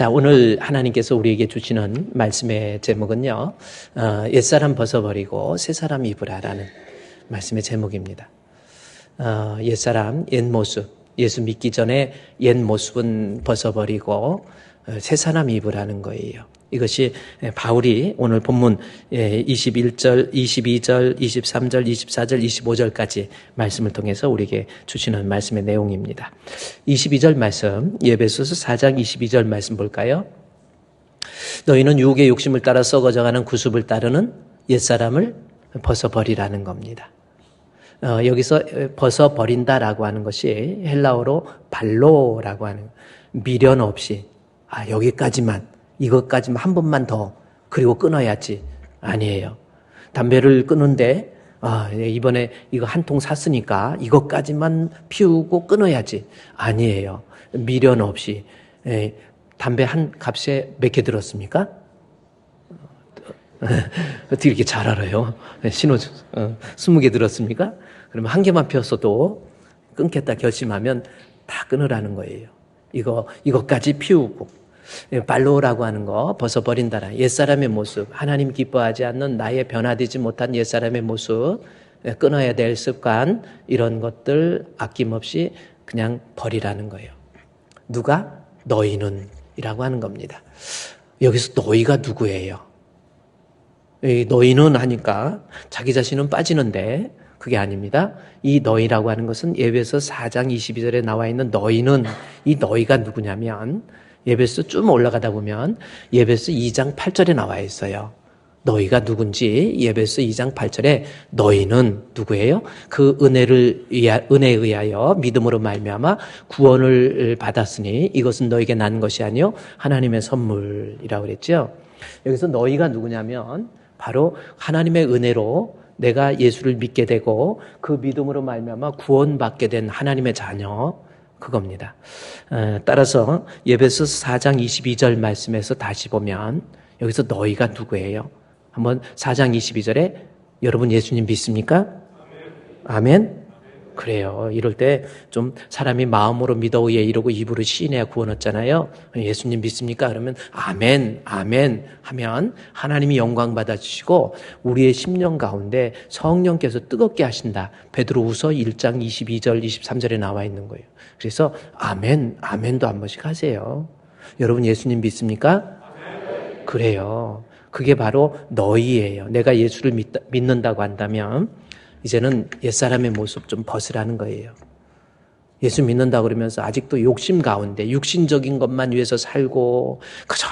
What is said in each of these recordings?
자, 오늘 하나님께서 우리에게 주시는 말씀의 제목은요, 옛사람 벗어버리고 새사람 입으라라는 말씀의 제목입니다. 옛사람, 옛모습, 예수 믿기 전에 옛모습은 벗어버리고 새사람 입으라는 거예요. 이것이 바울이 오늘 본문 21절, 22절, 23절, 24절, 25절까지 말씀을 통해서 우리에게 주시는 말씀의 내용입니다. 22절 말씀, 에베소서 4장 22절 말씀 볼까요? 너희는 유혹의 욕심을 따라 썩어져가는 구습을 따르는 옛사람을 벗어버리라는 겁니다. 여기서 벗어버린다라고 하는 것이 헬라어로 발로라고 하는, 미련 없이 여기까지만, 이것까지만 한 번만 더, 그리고 끊어야지. 아니에요. 담배를 끊는데 이번에 이거 한 통 샀으니까 이것까지만 피우고 끊어야지. 아니에요. 미련 없이. 담배 한 값에 몇 개 들었습니까? 어떻게 이렇게 잘 알아요? 신호 20개 들었습니까? 그러면 한 개만 피웠어도 끊겠다 결심하면 다 끊으라는 거예요. 이것까지 피우고. 발로라고 하는 거 벗어버린다라. 옛사람의 모습, 하나님 기뻐하지 않는 나의 변화되지 못한 옛사람의 모습, 끊어야 될 습관, 이런 것들 아낌없이 그냥 버리라는 거예요. 누가? 너희는 이라고 하는 겁니다. 여기서 너희가 누구예요? 너희는 하니까 자기 자신은 빠지는데 그게 아닙니다. 이 너희라고 하는 것은 에베소 4장 22절에 나와 있는 너희는, 이 너희가 누구냐면 에베소 좀 올라가다 보면 에베소 2장 8절에 나와 있어요. 너희가 누군지 에베소 2장 8절에 너희는 누구예요? 그 은혜에 의하여 믿음으로 말미암아 구원을 받았으니 이것은 너에게 난 것이 아니요 하나님의 선물이라고 그랬죠. 여기서 너희가 누구냐면 바로 하나님의 은혜로 내가 예수를 믿게 되고 그 믿음으로 말미암아 구원받게 된 하나님의 자녀, 그겁니다. 따라서 에베소서 4장 22절 말씀에서 다시 보면 여기서 너희가 누구예요? 한번 4장 22절에 여러분 예수님 믿습니까? 아멘? 그래요. 이럴 때 좀 사람이 마음으로 믿어 의에 이르고 입으로 시인해야 구원 얻잖아요. 예수님 믿습니까? 그러면 아멘, 아멘 하면 하나님이 영광 받아주시고 우리의 심령 가운데 성령께서 뜨겁게 하신다. 베드로후서 1장 22절, 23절에 나와 있는 거예요. 그래서 아멘, 아멘도 한 번씩 하세요. 여러분 예수님 믿습니까? 아멘. 그래요. 그게 바로 너희예요. 내가 예수를 믿는다고 한다면 이제는 옛사람의 모습 좀 벗으라는 거예요. 예수 믿는다고 그러면서 아직도 욕심 가운데 육신적인 것만 위해서 살고 그저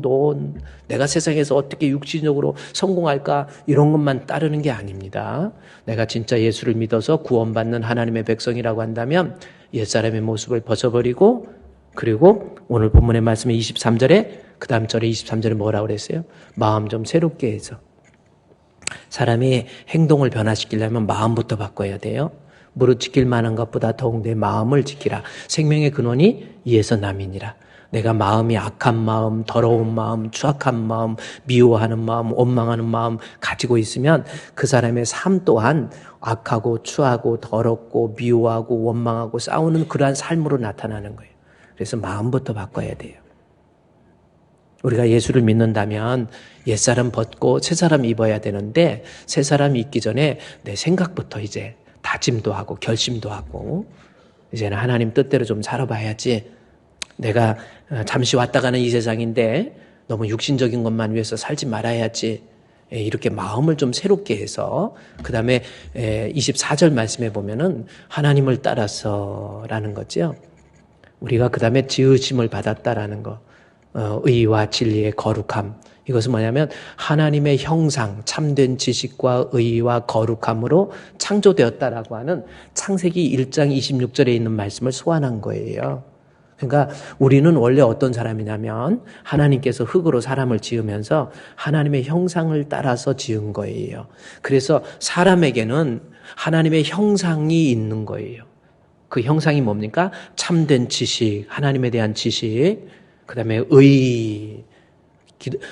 돈, 내가 세상에서 어떻게 육신적으로 성공할까 이런 것만 따르는 게 아닙니다. 내가 진짜 예수를 믿어서 구원받는 하나님의 백성이라고 한다면 옛사람의 모습을 벗어버리고, 그리고 오늘 본문의 말씀에 23절에 그 다음 절에 23절에 뭐라고 그랬어요? 마음 좀 새롭게 해서. 사람이 행동을 변화시키려면 마음부터 바꿔야 돼요. 무릇 지킬 만한 것보다 더욱 내 마음을 지키라. 생명의 근원이 이에서 남이니라. 내가 마음이 악한 마음, 더러운 마음, 추악한 마음, 미워하는 마음, 원망하는 마음 가지고 있으면 그 사람의 삶 또한 악하고 추하고 더럽고 미워하고 원망하고 싸우는 그러한 삶으로 나타나는 거예요. 그래서 마음부터 바꿔야 돼요. 우리가 예수를 믿는다면 옛사람 벗고 새사람 입어야 되는데 새사람 입기 전에 내 생각부터 이제 다짐도 하고 결심도 하고 이제는 하나님 뜻대로 좀 살아봐야지. 내가 잠시 왔다 가는 이 세상인데 너무 육신적인 것만 위해서 살지 말아야지. 이렇게 마음을 좀 새롭게 해서 그 다음에 24절 말씀에 보면은 하나님을 따라서라는 거죠. 우리가 그 다음에 지으심을 받았다라는 거. 의와 진리의 거룩함. 이것은 뭐냐면 하나님의 형상, 참된 지식과 의와 거룩함으로 창조되었다라고 하는 창세기 1장 26절에 있는 말씀을 소환한 거예요. 그러니까 우리는 원래 어떤 사람이냐면 하나님께서 흙으로 사람을 지으면서 하나님의 형상을 따라서 지은 거예요. 그래서 사람에게는 하나님의 형상이 있는 거예요. 그 형상이 뭡니까? 참된 지식, 하나님에 대한 지식, 그 다음에 의,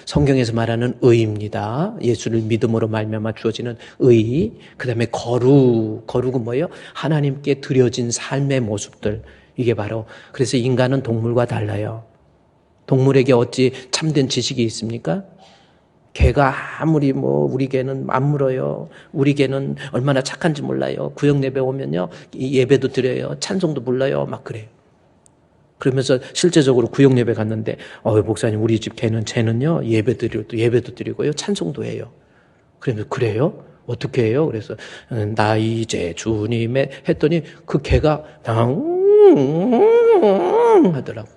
성경에서 말하는 의입니다. 예수를 믿음으로 말미암아 주어지는 의, 그 다음에 거룩은 뭐예요? 하나님께 드려진 삶의 모습들. 이게 바로, 그래서 인간은 동물과 달라요. 동물에게 어찌 참된 지식이 있습니까? 개가 아무리 우리 개는 안 물어요. 우리 개는 얼마나 착한지 몰라요. 구역 예배 오면요, 예배도 드려요. 찬송도 불러요. 막 그래요. 그러면서 실제적으로 구역 예배 갔는데, 목사님, 우리 집 개는 쟤는요, 예배도 드리고요. 찬송도 해요. 그러면서, 그래요? 어떻게 해요? 그래서, 나 이제 주님의 했더니 그 개가 하더라고.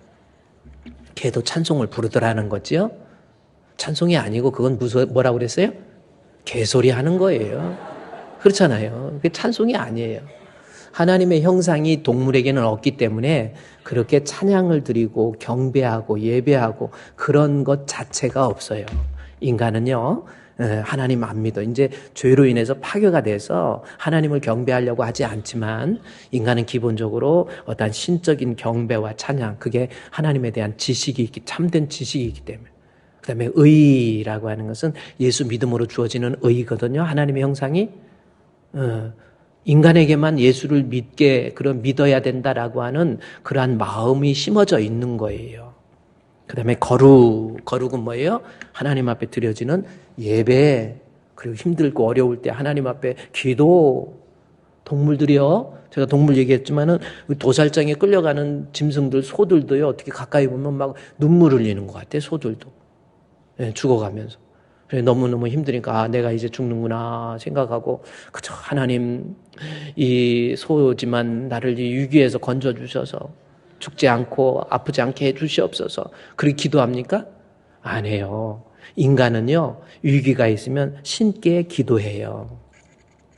개도 찬송을 부르더라는 거지요. 찬송이 아니고 그건 뭐라고 그랬어요? 개소리 하는 거예요. 그렇잖아요. 그게 찬송이 아니에요. 하나님의 형상이 동물에게는 없기 때문에 그렇게 찬양을 드리고 경배하고 예배하고 그런 것 자체가 없어요. 인간은요, 하나님 안 믿어. 이제 죄로 인해서 파괴가 돼서 하나님을 경배하려고 하지 않지만 인간은 기본적으로 어떤 신적인 경배와 찬양, 그게 하나님에 대한 참된 지식이기 때문에. 그 다음에 의라고 하는 것은 예수 믿음으로 주어지는 의거든요. 하나님의 형상이 인간에게만 예수를 믿어야 된다라고 하는 그러한 마음이 심어져 있는 거예요. 그 다음에 거룩은 뭐예요? 하나님 앞에 드려지는 예배, 그리고 힘들고 어려울 때 하나님 앞에 기도. 동물들이요, 제가 동물 얘기했지만은 도살장에 끌려가는 짐승들, 소들도요, 어떻게 가까이 보면 막 눈물 흘리는 것 같아요, 소들도. 네, 죽어가면서. 그래, 너무너무 힘드니까, 내가 이제 죽는구나 생각하고, 그저 하나님, 이 소지만 나를 이 위기에서 건져주셔서, 죽지 않고 아프지 않게 해주시옵소서. 그렇게 기도합니까? 안 해요. 인간은요, 위기가 있으면 신께 기도해요.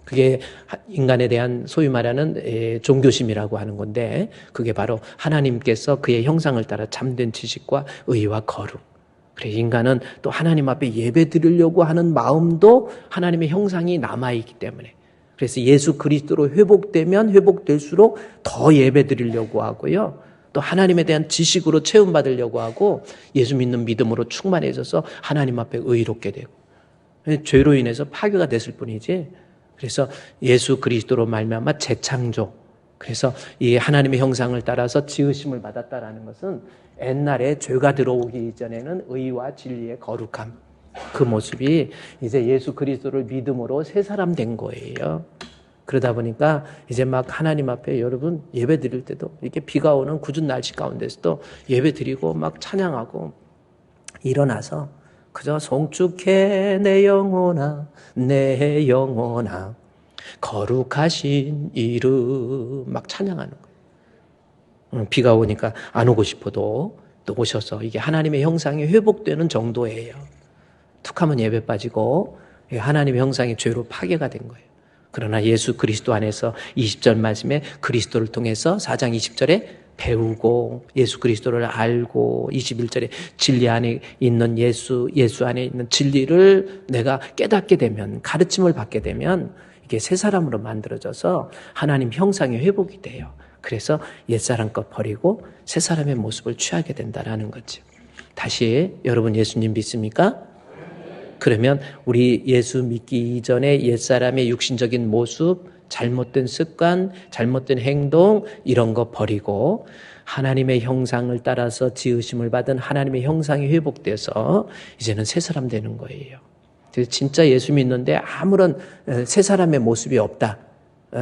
그게 인간에 대한 소위 말하는 종교심이라고 하는 건데, 그게 바로 하나님께서 그의 형상을 따라 참된 지식과 의와 거룩. 그래, 인간은 또 하나님 앞에 예배 드리려고 하는 마음도 하나님의 형상이 남아있기 때문에. 그래서 예수 그리스도로 회복되면 회복될수록 더 예배 드리려고 하고요. 또 하나님에 대한 지식으로 체험받으려고 하고 예수 믿는 믿음으로 충만해져서 하나님 앞에 의롭게 되고. 죄로 인해서 파괴가 됐을 뿐이지. 그래서 예수 그리스도로 말미암아 재창조. 그래서 이 하나님의 형상을 따라서 지으심을 받았다라는 것은 옛날에 죄가 들어오기 이전에는 의와 진리의 거룩함, 그 모습이 이제 예수 그리스도를 믿음으로 새 사람 된 거예요. 그러다 보니까 이제 막 하나님 앞에 여러분 예배 드릴 때도 이렇게 비가 오는 궂은 날씨 가운데서도 예배 드리고 막 찬양하고 일어나서 그저 송축해 내 영혼아 내 영혼아 거룩하신 이름 막 찬양하는 거예요. 비가 오니까 안 오고 싶어도 또 오셔서 이게 하나님의 형상이 회복되는 정도예요. 툭하면 예배 빠지고 하나님의 형상이 죄로 파괴가 된 거예요. 그러나 예수 그리스도 안에서 20절 말씀에 그리스도를 통해서 4장 20절에 배우고 예수 그리스도를 알고 21절에 진리 안에 있는 예수 안에 있는 진리를 내가 깨닫게 되면 가르침을 받게 되면 이게 새 사람으로 만들어져서 하나님 형상이 회복이 돼요. 그래서 옛사람 것 버리고 새 사람의 모습을 취하게 된다라는 거죠. 다시 여러분 예수님 믿습니까? 그러면 우리 예수 믿기 이전에 옛사람의 육신적인 모습, 잘못된 습관, 잘못된 행동 이런 거 버리고 하나님의 형상을 따라서 지으심을 받은 하나님의 형상이 회복돼서 이제는 새 사람 되는 거예요. 진짜 예수 믿는데 아무런 새 사람의 모습이 없다.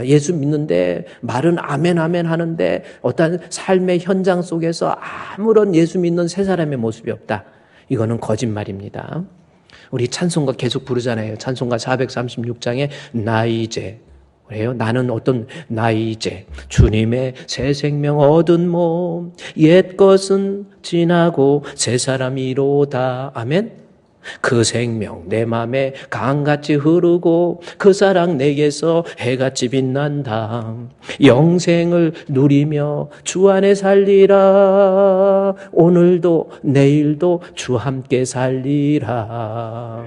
예수 믿는데 말은 아멘 아멘 하는데 어떤 삶의 현장 속에서 아무런 예수 믿는 새 사람의 모습이 없다. 이거는 거짓말입니다. 우리 찬송가 계속 부르잖아요. 찬송가 436장에 나 이제 그래요. 나는 나 이제 주님의 새 생명 얻은 몸 옛 것은 지나고 새 사람이로다. 아멘. 그 생명 내 맘에 강같이 흐르고 그 사랑 내게서 해같이 빛난다. 영생을 누리며 주 안에 살리라. 오늘도 내일도 주 함께 살리라.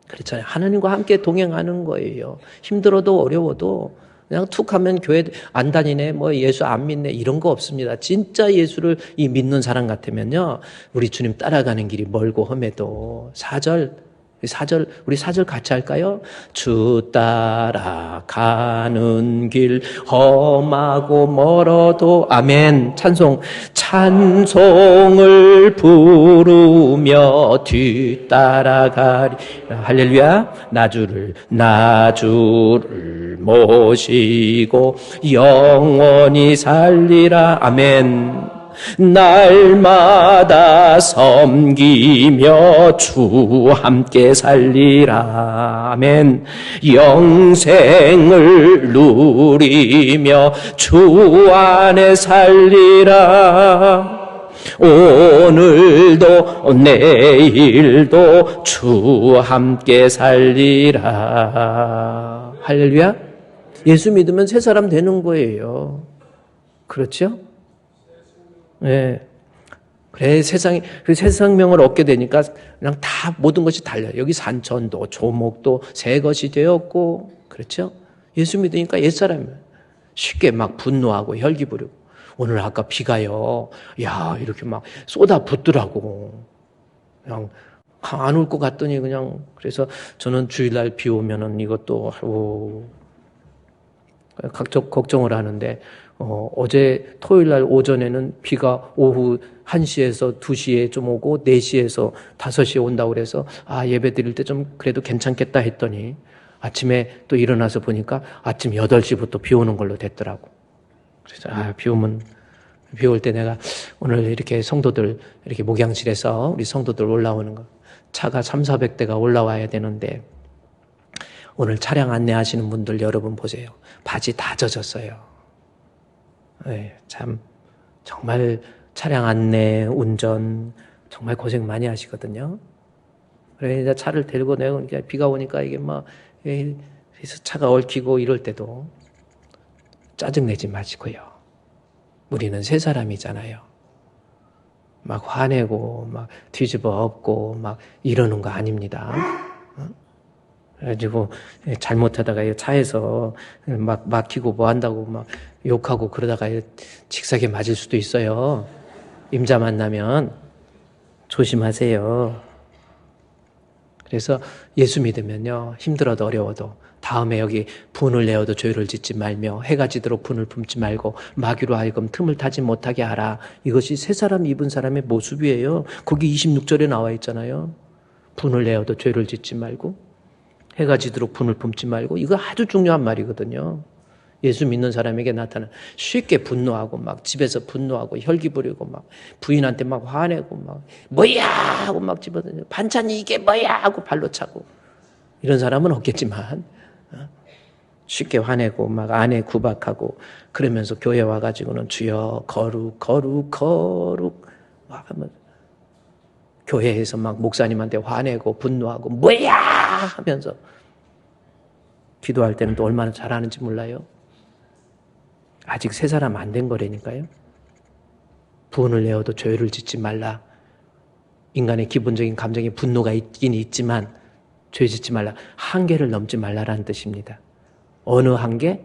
그렇잖아요. 하나님과 함께 동행하는 거예요. 힘들어도 어려워도 그냥 툭 하면 교회 안 다니네, 예수 안 믿네, 이런 거 없습니다. 진짜 예수를 믿는 사람 같으면요, 우리 주님 따라가는 길이 멀고 험해도 4절 우리 사절 같이 할까요? 주 따라가는 길 험하고 멀어도 아멘. 찬송을 부르며 뒤따라가리. 할렐루야. 나주를 모시고 영원히 살리라. 아멘. 날마다 섬기며 주 함께 살리라. 아멘. 영생을 누리며 주 안에 살리라. 오늘도 내일도 주 함께 살리라. 할렐루야. 예수 믿으면 새 사람 되는 거예요. 그렇죠? 예. 그래, 새 생명을 얻게 되니까 그냥 다 모든 것이 달라요. 여기 산천도, 조목도 새 것이 되었고, 그렇죠? 예수 믿으니까 옛사람이에요. 쉽게 막 분노하고 혈기 부리고. 오늘 아까 비가요, 야, 이렇게 막 쏟아 붓더라고. 그냥 안 올 것 같더니 그냥, 그래서 저는 주일날 비 오면은 이것도, 걱정을 하는데, 어제 토요일날 오전에는 비가 오후 1시에서 2시에 좀 오고 4시에서 5시에 온다고 그래서 예배 드릴 때 좀 그래도 괜찮겠다 했더니 아침에 또 일어나서 보니까 아침 8시부터 비 오는 걸로 됐더라고. 그래서 비 올 때 내가 오늘 이렇게 성도들 이렇게 목양실에서 우리 성도들 올라오는 거 차가 300~400대가 올라와야 되는데 오늘 차량 안내하시는 분들 여러분 보세요. 바지 다 젖었어요. 네, 참 정말 차량 안내, 운전 정말 고생 많이 하시거든요. 그래서 차를 데리고 내가 비가 오니까 이게 막 그래서 차가 얽히고 이럴 때도 짜증내지 마시고요. 우리는 새 사람이잖아요. 막 화내고 막 뒤집어 엎고 막 이러는 거 아닙니다. 그래가지고 잘못하다가 차에서 막 막히고 뭐 한다고 막 욕하고 그러다가 직사게 맞을 수도 있어요. 임자 만나면 조심하세요. 그래서 예수 믿으면요, 힘들어도 어려워도 다음에 여기 분을 내어도 죄를 짓지 말며 해가 지도록 분을 품지 말고 마귀로 하여금 틈을 타지 못하게 하라. 이것이 새 사람 입은 사람의 모습이에요. 거기 26절에 나와 있잖아요. 분을 내어도 죄를 짓지 말고 해가 지도록 분을 품지 말고. 이거 아주 중요한 말이거든요. 예수 믿는 사람에게 나타나는 쉽게 분노하고 막 집에서 분노하고 혈기 부리고 막 부인한테 막 화내고 막 뭐야 하고 막 집어던져 반찬이 이게 뭐야 하고 발로 차고 이런 사람은 없겠지만 쉽게 화내고 막 아내 구박하고 그러면서 교회 와가지고는 주여 거룩 막 하면서 교회에서 막 목사님한테 화내고 분노하고 뭐야 하면서 기도할 때는 또 얼마나 잘하는지 몰라요. 아직 새 사람 안 된 거라니까요. 분을 내어도 죄를 짓지 말라. 인간의 기본적인 감정이 분노가 있긴 있지만 죄 짓지 말라. 한계를 넘지 말라라는 뜻입니다. 어느 한계?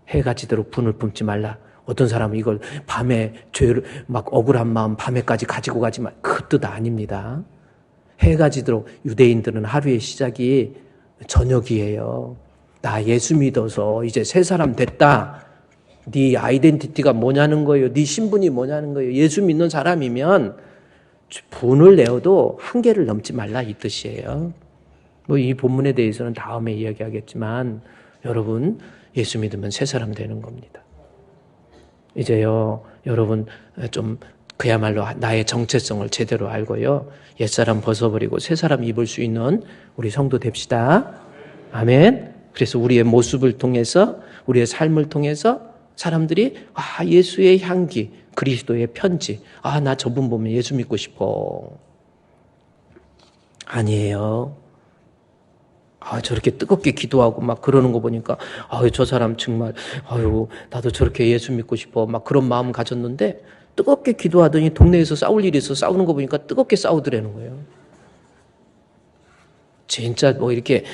해가 지도록 분을 품지 말라. 어떤 사람은 이걸 밤에 죄를 막 억울한 마음 밤에까지 가지고 가지만 그 뜻 아닙니다. 해가 지도록 유대인들은 하루의 시작이 저녁이에요. 나 예수 믿어서 이제 새 사람 됐다. 네 아이덴티티가 뭐냐는 거예요. 네 신분이 뭐냐는 거예요. 예수 믿는 사람이면 분을 내어도 한계를 넘지 말라 이 뜻이에요. 뭐 이 본문에 대해서는 다음에 이야기하겠지만 여러분 예수 믿으면 새 사람 되는 겁니다. 이제요 여러분 좀 그야말로 나의 정체성을 제대로 알고요 옛사람 벗어버리고 새 사람 입을 수 있는 우리 성도 됩시다. 아멘. 그래서 우리의 모습을 통해서 우리의 삶을 통해서 사람들이 예수의 향기, 그리스도의 편지, 나 저분 보면 예수 믿고 싶어. 아니에요. 저렇게 뜨겁게 기도하고 막 그러는 거 보니까 저 사람 정말 나도 저렇게 예수 믿고 싶어 막 그런 마음 가졌는데 뜨겁게 기도하더니 동네에서 싸울 일이 있어 싸우는 거 보니까 뜨겁게 싸우더라는 거예요. 진짜 뭐 이렇게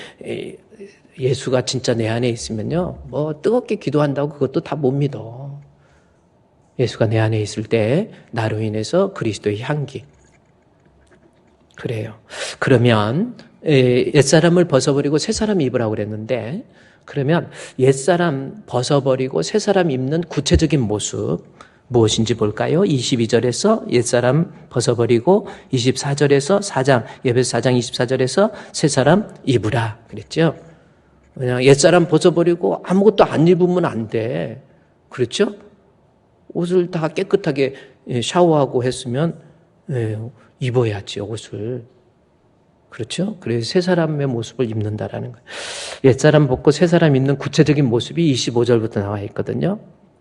예수가 진짜 내 안에 있으면요 뭐 뜨겁게 기도한다고 그것도 다 못 믿어. 예수가 내 안에 있을 때 나로 인해서 그리스도의 향기. 그래요. 그러면 옛사람을 벗어버리고 새사람 입으라고 그랬는데, 그러면 옛사람 벗어버리고 새사람 입는 구체적인 모습 무엇인지 볼까요? 22절에서 옛사람 벗어버리고 24절에서 에베소 4장 24절에서 새사람 입으라 그랬죠. 그냥 옛사람 벗어버리고 아무것도 안 입으면 안 돼. 그렇죠? 옷을 다 깨끗하게 샤워하고 했으면 입어야지 옷을. 그렇죠? 그래서 새 사람의 모습을 입는다라는 거예요. 옛사람 벗고 새 사람 입는 구체적인 모습이 25절부터 나와 있거든요.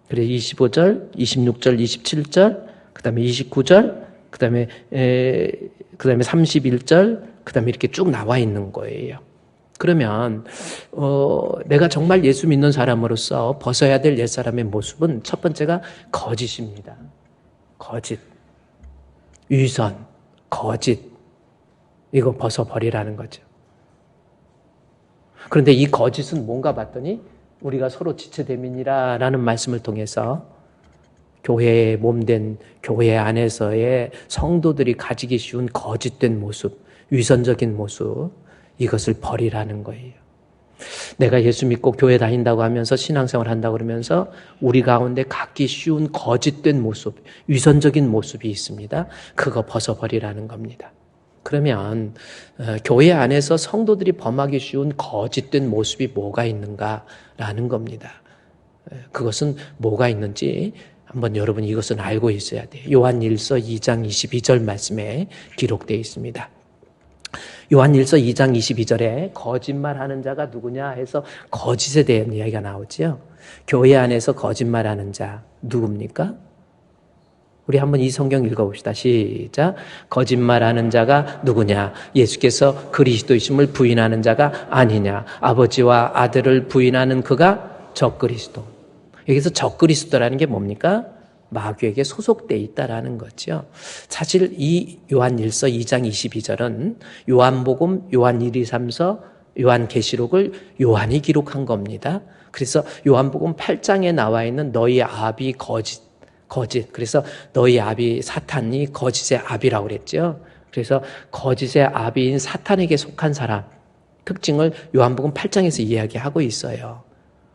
그래서 25절, 26절, 27절, 그 다음에 29절, 그 다음에 31절, 그 다음에 이렇게 쭉 나와 있는 거예요. 그러면 내가 정말 예수 믿는 사람으로서 벗어야 될 옛사람의 모습은 첫 번째가 거짓입니다. 거짓, 위선, 거짓, 이거 벗어버리라는 거죠. 그런데 이 거짓은 뭔가 봤더니 우리가 서로 지체됨이니라라는 말씀을 통해서 교회의 몸된 교회 안에서의 성도들이 가지기 쉬운 거짓된 모습, 위선적인 모습, 이것을 버리라는 거예요. 내가 예수 믿고 교회 다닌다고 하면서 신앙생활 한다고 그러면서 우리 가운데 갖기 쉬운 거짓된 모습, 위선적인 모습이 있습니다. 그거 벗어버리라는 겁니다. 그러면 교회 안에서 성도들이 범하기 쉬운 거짓된 모습이 뭐가 있는가라는 겁니다. 그것은 뭐가 있는지 한번 여러분 이것은 알고 있어야 돼요. 요한일서 2장 22절 말씀에 기록되어 있습니다. 요한일서 2장 22절에 거짓말하는 자가 누구냐 해서 거짓에 대한 이야기가 나오죠. 교회 안에서 거짓말하는 자 누굽니까? 우리 한번 이 성경 읽어봅시다. 시작. 거짓말하는 자가 누구냐? 예수께서 그리스도이심을 부인하는 자가 아니냐? 아버지와 아들을 부인하는 그가 적그리스도. 여기서 적그리스도라는 게 뭡니까? 마귀에게 소속되어 있다라는 거죠. 사실 이 요한일서 2장 22절은 요한복음, 요한 1, 2, 3서, 요한계시록을 요한이 기록한 겁니다. 그래서 요한복음 8장에 나와 있는 너희 아비 거짓. 그래서 너희 아비 사탄이 거짓의 아비라고 그랬죠. 그래서 거짓의 아비인 사탄에게 속한 사람 특징을 요한복음 8장에서 이야기하고 있어요.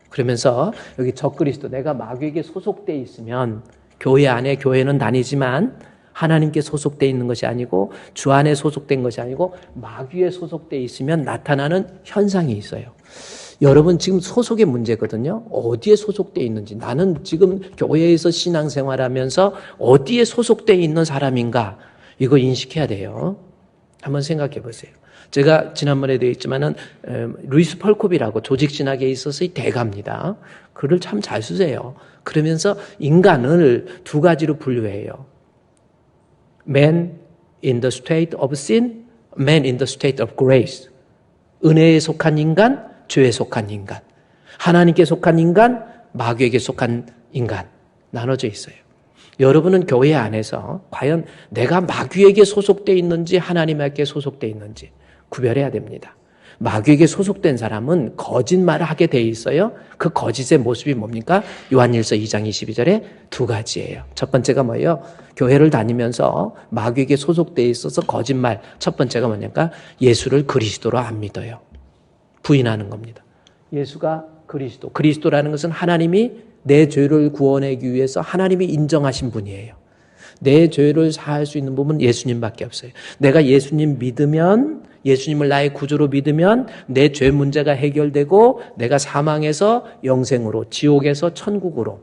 그러면서 여기 적그리스도, 내가 마귀에게 소속되어 있으면 교회 안에 교회는 다니지만 하나님께 소속되어 있는 것이 아니고 주 안에 소속된 것이 아니고 마귀에 소속되어 있으면 나타나는 현상이 있어요. 여러분 지금 소속의 문제거든요. 어디에 소속되어 있는지. 나는 지금 교회에서 신앙생활하면서 어디에 소속되어 있는 사람인가. 이거 인식해야 돼요. 한번 생각해 보세요. 제가 지난번에도 했지만은 루이스 펄콥이라고 조직신학에 있어서 대가입니다. 글을 참 잘 쓰세요. 그러면서 인간을 두 가지로 분류해요. Man in the state of sin, man in the state of grace. 은혜에 속한 인간, 죄에 속한 인간. 하나님께 속한 인간, 마귀에게 속한 인간. 나눠져 있어요. 여러분은 교회 안에서 과연 내가 마귀에게 소속되어 있는지 하나님에게 소속되어 있는지 구별해야 됩니다. 마귀에게 소속된 사람은 거짓말을 하게 돼 있어요. 그 거짓의 모습이 뭡니까? 요한일서 2장 22절에 두 가지예요. 첫 번째가 뭐예요? 교회를 다니면서 마귀에게 소속되어 있어서 거짓말. 첫 번째가 뭐냐까? 예수를 그리스도로 안 믿어요. 부인하는 겁니다. 예수가 그리스도라는 것은 하나님이 내 죄를 구원하기 위해서 하나님이 인정하신 분이에요. 내 죄를 사할 수 있는 분은 예수님밖에 없어요. 내가 예수님 믿으면, 예수님을 나의 구주로 믿으면 내 죄 문제가 해결되고 내가 사망에서 영생으로, 지옥에서 천국으로,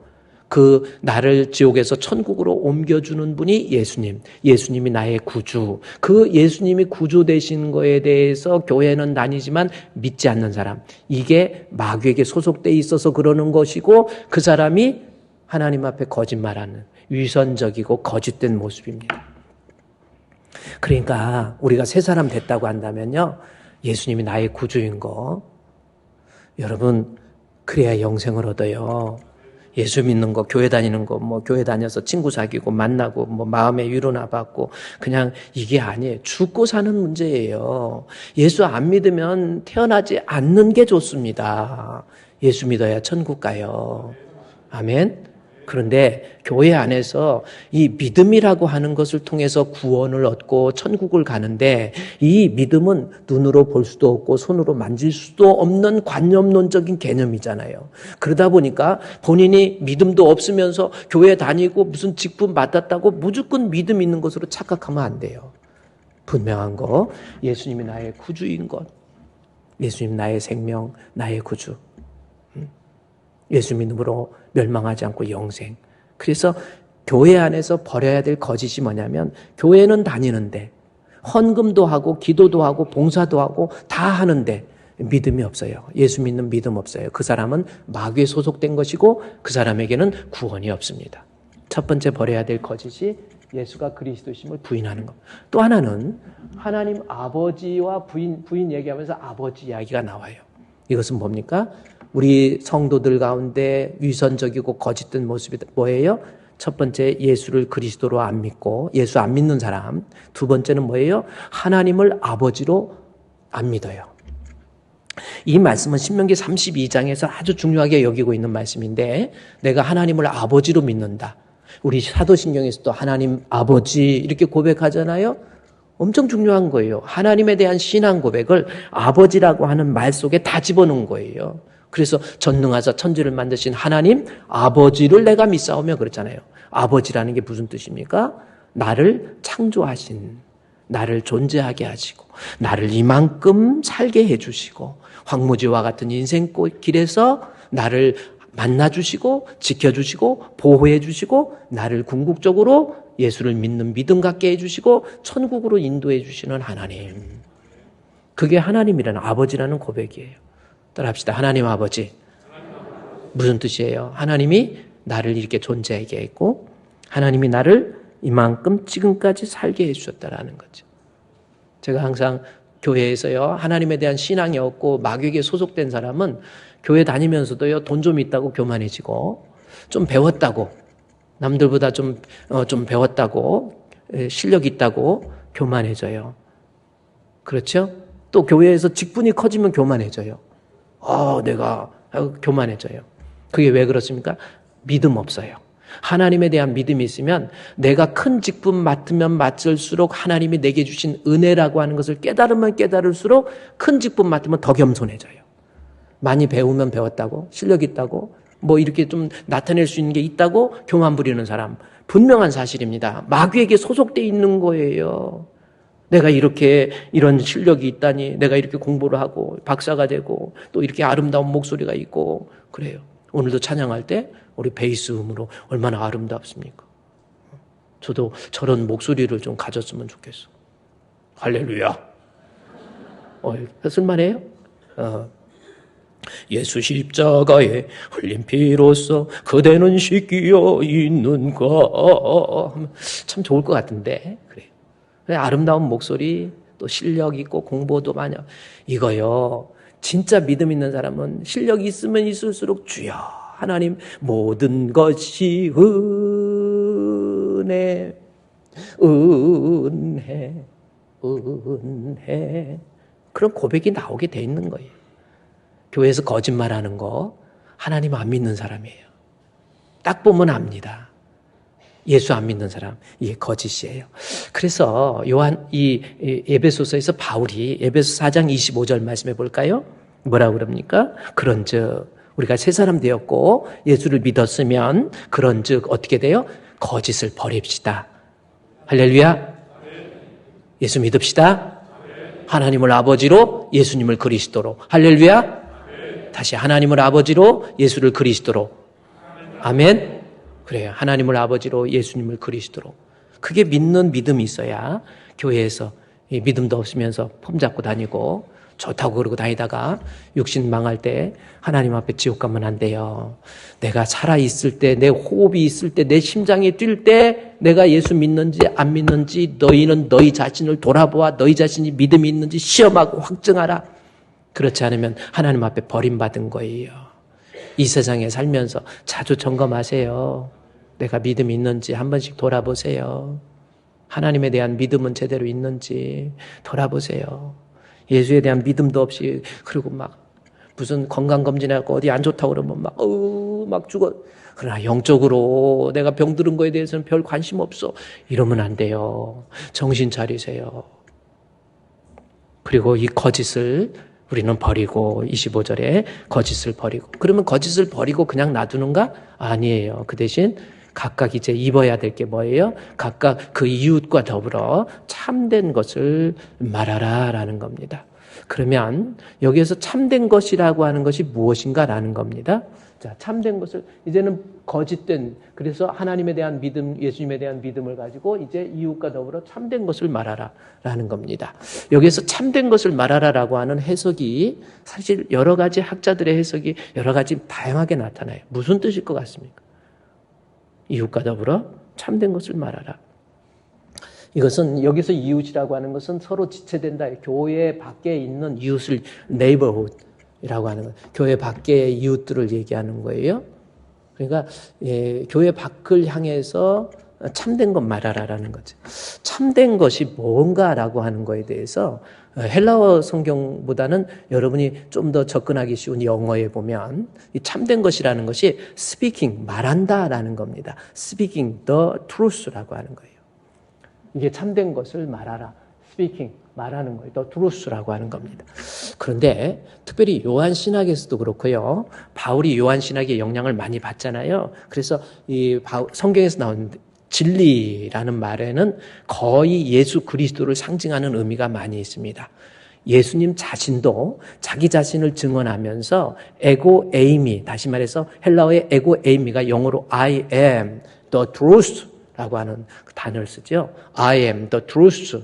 그 나를 지옥에서 천국으로 옮겨주는 분이 예수님. 예수님이 나의 구주. 그 예수님이 구주 되신 거에 대해서 교회는 다니지만 믿지 않는 사람. 이게 마귀에게 소속돼 있어서 그러는 것이고 그 사람이 하나님 앞에 거짓말하는 위선적이고 거짓된 모습입니다. 그러니까 우리가 새 사람 됐다고 한다면요. 예수님이 나의 구주인 거. 여러분 그래야 영생을 얻어요. 예수 믿는 거, 교회 다니는 거, 교회 다녀서 친구 사귀고 만나고 마음의 위로나 받고 그냥 이게 아니에요. 죽고 사는 문제예요. 예수 안 믿으면 태어나지 않는 게 좋습니다. 예수 믿어야 천국 가요. 아멘. 그런데 교회 안에서 이 믿음이라고 하는 것을 통해서 구원을 얻고 천국을 가는데 이 믿음은 눈으로 볼 수도 없고 손으로 만질 수도 없는 관념론적인 개념이잖아요. 그러다 보니까 본인이 믿음도 없으면서 교회 다니고 무슨 직분 맡았다고 무조건 믿음 있는 것으로 착각하면 안 돼요. 분명한 거, 예수님이 나의 구주인 것, 예수님 나의 생명, 나의 구주. 예수 믿음으로 멸망하지 않고 영생. 그래서 교회 안에서 버려야 될 거짓이 뭐냐면 교회는 다니는데 헌금도 하고 기도도 하고 봉사도 하고 다 하는데 믿음이 없어요. 예수 믿는 믿음 없어요. 그 사람은 마귀에 소속된 것이고 그 사람에게는 구원이 없습니다. 첫 번째 버려야 될 거짓이 예수가 그리스도심을 부인하는 것. 또 하나는 하나님 아버지와 부인 얘기하면서 아버지 이야기가 나와요. 이것은 뭡니까? 우리 성도들 가운데 위선적이고 거짓된 모습이 뭐예요? 첫 번째, 예수를 그리스도로 안 믿고 예수 안 믿는 사람. 두 번째는 뭐예요? 하나님을 아버지로 안 믿어요. 이 말씀은 신명기 32장에서 아주 중요하게 여기고 있는 말씀인데 내가 하나님을 아버지로 믿는다. 우리 사도신경에서도 하나님 아버지 이렇게 고백하잖아요. 엄청 중요한 거예요. 하나님에 대한 신앙 고백을 아버지라고 하는 말 속에 다 집어넣은 거예요. 그래서 전능하사 천지를 만드신 하나님 아버지를 내가 믿사오며 그랬잖아요. 아버지라는 게 무슨 뜻입니까? 나를 창조하신, 나를 존재하게 하시고 나를 이만큼 살게 해주시고 황무지와 같은 인생길에서 나를 만나주시고 지켜주시고 보호해주시고 나를 궁극적으로 예수를 믿는 믿음 갖게 해주시고 천국으로 인도해 주시는 하나님. 그게 하나님이라는 아버지라는 고백이에요. 따라합시다. 하나님 아버지. 무슨 뜻이에요? 하나님이 나를 이렇게 존재하게 했고 하나님이 나를 이만큼 지금까지 살게 해주셨다라는 거죠. 제가 항상 교회에서요 하나님에 대한 신앙이 없고 마귀에게 소속된 사람은 교회 다니면서도요 돈 좀 있다고 교만해지고 좀 배웠다고 남들보다 좀 배웠다고 실력 있다고 교만해져요. 그렇죠? 또 교회에서 직분이 커지면 교만해져요. 내가 교만해져요. 그게 왜 그렇습니까? 믿음 없어요. 하나님에 대한 믿음이 있으면 내가 큰 직분 맡으면 맡을수록 하나님이 내게 주신 은혜라고 하는 것을 깨달으면 깨달을수록 큰 직분 맡으면 더 겸손해져요. 많이 배우면 배웠다고 실력 있다고 뭐 이렇게 좀 나타낼 수 있는 게 있다고 교만 부리는 사람 분명한 사실입니다. 마귀에게 소속돼 있는 거예요. 내가 이런 실력이 있다니 내가 이렇게 공부를 하고 박사가 되고 또 이렇게 아름다운 목소리가 있고 그래요. 오늘도 찬양할 때 우리 베이스 음으로 얼마나 아름답습니까? 저도 저런 목소리를 좀 가졌으면 좋겠어. 할렐루야. 쓸만해요? 예수 십자가에 흘린 피로써 그대는 씻기어 있는가. 참 좋을 것 같은데. 그래요. 아름다운 목소리, 또 실력 있고 공부도 많이 이거요. 진짜 믿음 있는 사람은 실력이 있으면 있을수록 주여 하나님 모든 것이 은혜 그런 고백이 나오게 돼 있는 거예요. 교회에서 거짓말하는 거 하나님 안 믿는 사람이에요. 딱 보면 압니다. 예수 안 믿는 사람, 이게 거짓이에요. 그래서 이 에베소서에서 바울이 에베소 4장 25절 말씀해 볼까요? 뭐라고 그럽니까? 그런즉 우리가 새 사람 되었고 예수를 믿었으면 그런즉 어떻게 돼요? 거짓을 버립시다. 할렐루야. 예수 믿읍시다. 하나님을 아버지로 예수님을 그리스도로. 할렐루야. 다시 하나님을 아버지로 예수를 그리스도로. 아멘. 그래요. 하나님을 아버지로 예수님을 그리스도로. 그게 믿는 믿음이 있어야 교회에서 믿음도 없으면서 폼 잡고 다니고 좋다고 그러고 다니다가 육신 망할 때 하나님 앞에 지옥 가면 안 돼요. 내가 살아있을 때, 내 호흡이 있을 때, 내 심장이 뛸 때 내가 예수 믿는지 안 믿는지 너희는 너희 자신을 돌아보아 너희 자신이 믿음이 있는지 시험하고 확증하라. 그렇지 않으면 하나님 앞에 버림받은 거예요. 이 세상에 살면서 자주 점검하세요. 내가 믿음이 있는지 한 번씩 돌아보세요. 하나님에 대한 믿음은 제대로 있는지 돌아보세요. 예수에 대한 믿음도 없이 그리고 막 무슨 건강검진하고 어디 안 좋다고 그러면 막 죽어 그러나 영적으로 내가 병들은 거에 대해서는 별 관심 없어. 이러면 안 돼요. 정신 차리세요. 그리고 이 거짓을 우리는 버리고 25절에 거짓을 버리고 그러면 거짓을 버리고 그냥 놔두는가? 아니에요. 그 대신 각각 이제 입어야 될 게 뭐예요? 각각 그 이웃과 더불어 참된 것을 말하라라는 겁니다. 그러면 여기에서 참된 것이라고 하는 것이 무엇인가라는 겁니다. 자, 참된 것을 이제는 거짓된 그래서 하나님에 대한 믿음, 예수님에 대한 믿음을 가지고 이제 이웃과 더불어 참된 것을 말하라라는 겁니다. 여기에서 참된 것을 말하라라고 하는 해석이 사실 여러 가지 학자들의 해석이 여러 가지 다양하게 나타나요. 무슨 뜻일 것 같습니까? 이웃과 더불어 참된 것을 말하라. 이것은 여기서 이웃이라고 하는 것은 서로 지체된다. 교회 밖에 있는 이웃을 neighborhood이라고 하는 거예요. 교회 밖의 이웃들을 얘기하는 거예요. 그러니까 교회 밖을 향해서 참된 것 말하라라는 거죠. 참된 것이 뭔가라고 하는 거에 대해서 헬라어 성경보다는 여러분이 좀 더 접근하기 쉬운 영어에 보면 이 참된 것이라는 것이 speaking, 말한다라는 겁니다. speaking the truth라고 하는 거예요. 이게 참된 것을 말하라. speaking, 말하는 거예요. the truth라고 하는 겁니다. 그런데 특별히 요한신학에서도 그렇고요. 바울이 요한신학의 영향을 많이 받잖아요. 그래서 이 성경에서 나오는 진리라는 말에는 거의 예수 그리스도를 상징하는 의미가 많이 있습니다. 예수님 자신도 자기 자신을 증언하면서 에고 에이미, 다시 말해서 헬라어의 에고 에이미가 영어로 I am the truth 라고 하는 단어를 쓰죠. I am the truth.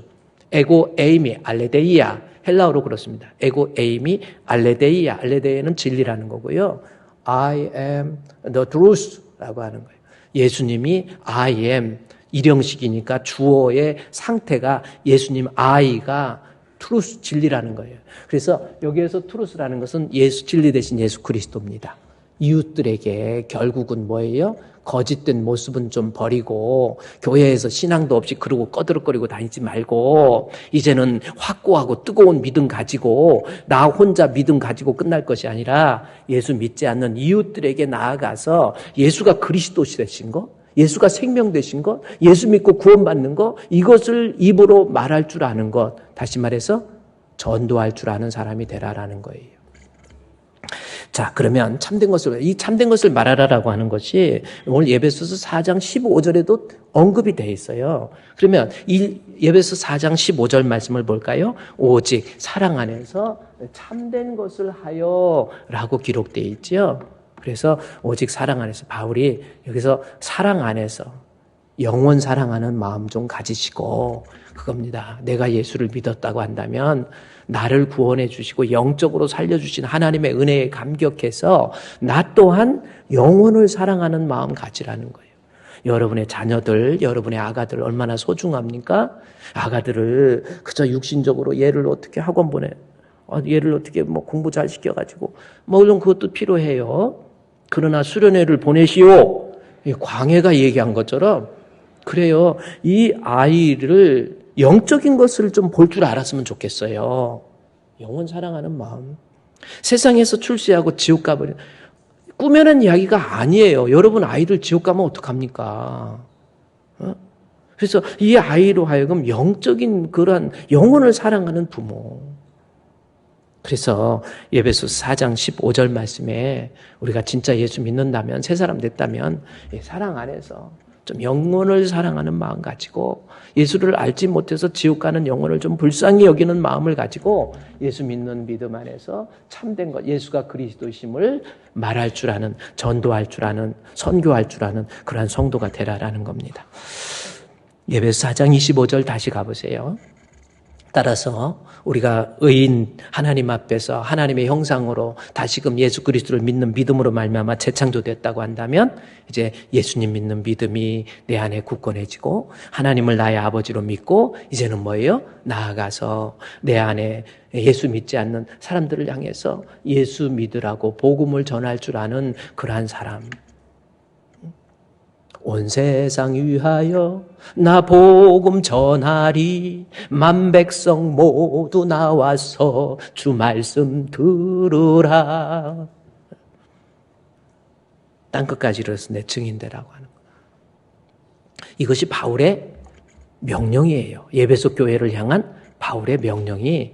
에고 에이미 알레데이아. 헬라어로 그렇습니다. 에고 에이미 알레데이아. 알레데이아는 진리라는 거고요. I am the truth 라고 하는 거예요. 예수님이 I am 일형식이니까 주어의 상태가 예수님 I가 truth 진리라는 거예요. 그래서 여기에서 truth라는 것은 예수 진리 대신 예수 그리스도입니다. 이웃들에게 결국은 뭐예요? 거짓된 모습은 좀 버리고 교회에서 신앙도 없이 그러고 꺼드럭거리고 다니지 말고 이제는 확고하고 뜨거운 믿음 가지고 나 혼자 믿음 가지고 끝날 것이 아니라 예수 믿지 않는 이웃들에게 나아가서 예수가 그리스도 되신 거, 예수가 생명 되신 것, 예수 믿고 구원받는 것, 이것을 입으로 말할 줄 아는 것, 다시 말해서 전도할 줄 아는 사람이 되라라는 거예요. 자, 그러면 이 참된 것을 말하라라고 하는 것이 오늘 예배소서 4장 15절에도 언급이 되어 있어요. 그러면 이 예배소 4장 15절 말씀을 볼까요? 오직 사랑 안에서 참된 것을 하여라고 기록되어 있죠. 그래서 오직 사랑 안에서 바울이 여기서 사랑 안에서 영원 사랑하는 마음 좀 가지시고 그겁니다. 내가 예수를 믿었다고 한다면 나를 구원해 주시고 영적으로 살려주신 하나님의 은혜에 감격해서 나 또한 영혼을 사랑하는 마음 가지라는 거예요. 여러분의 자녀들, 여러분의 아가들 얼마나 소중합니까? 아가들을 그저 육신적으로 얘를 어떻게 학원 보내, 얘를 어떻게 공부 잘 시켜가지고 물론 그것도 필요해요. 그러나 수련회를 보내시오. 광해가 얘기한 것처럼 그래요. 이 아이를 영적인 것을 좀 볼 줄 알았으면 좋겠어요. 영원 사랑하는 마음. 세상에서 출세하고 지옥 가버린 꾸며낸 이야기가 아니에요. 여러분 아이들 지옥 가면 어떡합니까? 그래서 이 아이로 하여금 영적인 그러한 영혼을 사랑하는 부모. 그래서 예배소 4장 15절 말씀에 우리가 진짜 예수 믿는다면 새 사람 됐다면 사랑 안에서 좀 영혼을 사랑하는 마음 가지고 예수를 알지 못해서 지옥 가는 영혼을 좀 불쌍히 여기는 마음을 가지고 예수 믿는 믿음 안에서 참된 것, 예수가 그리스도심을 말할 줄 아는, 전도할 줄 아는, 선교할 줄 아는 그러한 성도가 되라라는 겁니다. 예배소 4장 25절 다시 가보세요. 따라서 우리가 의인 하나님 앞에서 하나님의 형상으로 다시금 예수 그리스도를 믿는 믿음으로 말미암아 재창조됐다고 한다면 이제 예수님 믿는 믿음이 내 안에 굳건해지고 하나님을 나의 아버지로 믿고 이제는 뭐예요? 나아가서 내 안에 예수 믿지 않는 사람들을 향해서 예수 믿으라고 복음을 전할 줄 아는 그러한 사람. 온 세상 위하여 나 복음 전하리 만 백성 모두 나와서 주 말씀 들으라. 땅끝까지 이르러서 내 증인되라고 하는 거예요. 이것이 바울의 명령이에요. 에베소 교회를 향한 바울의 명령이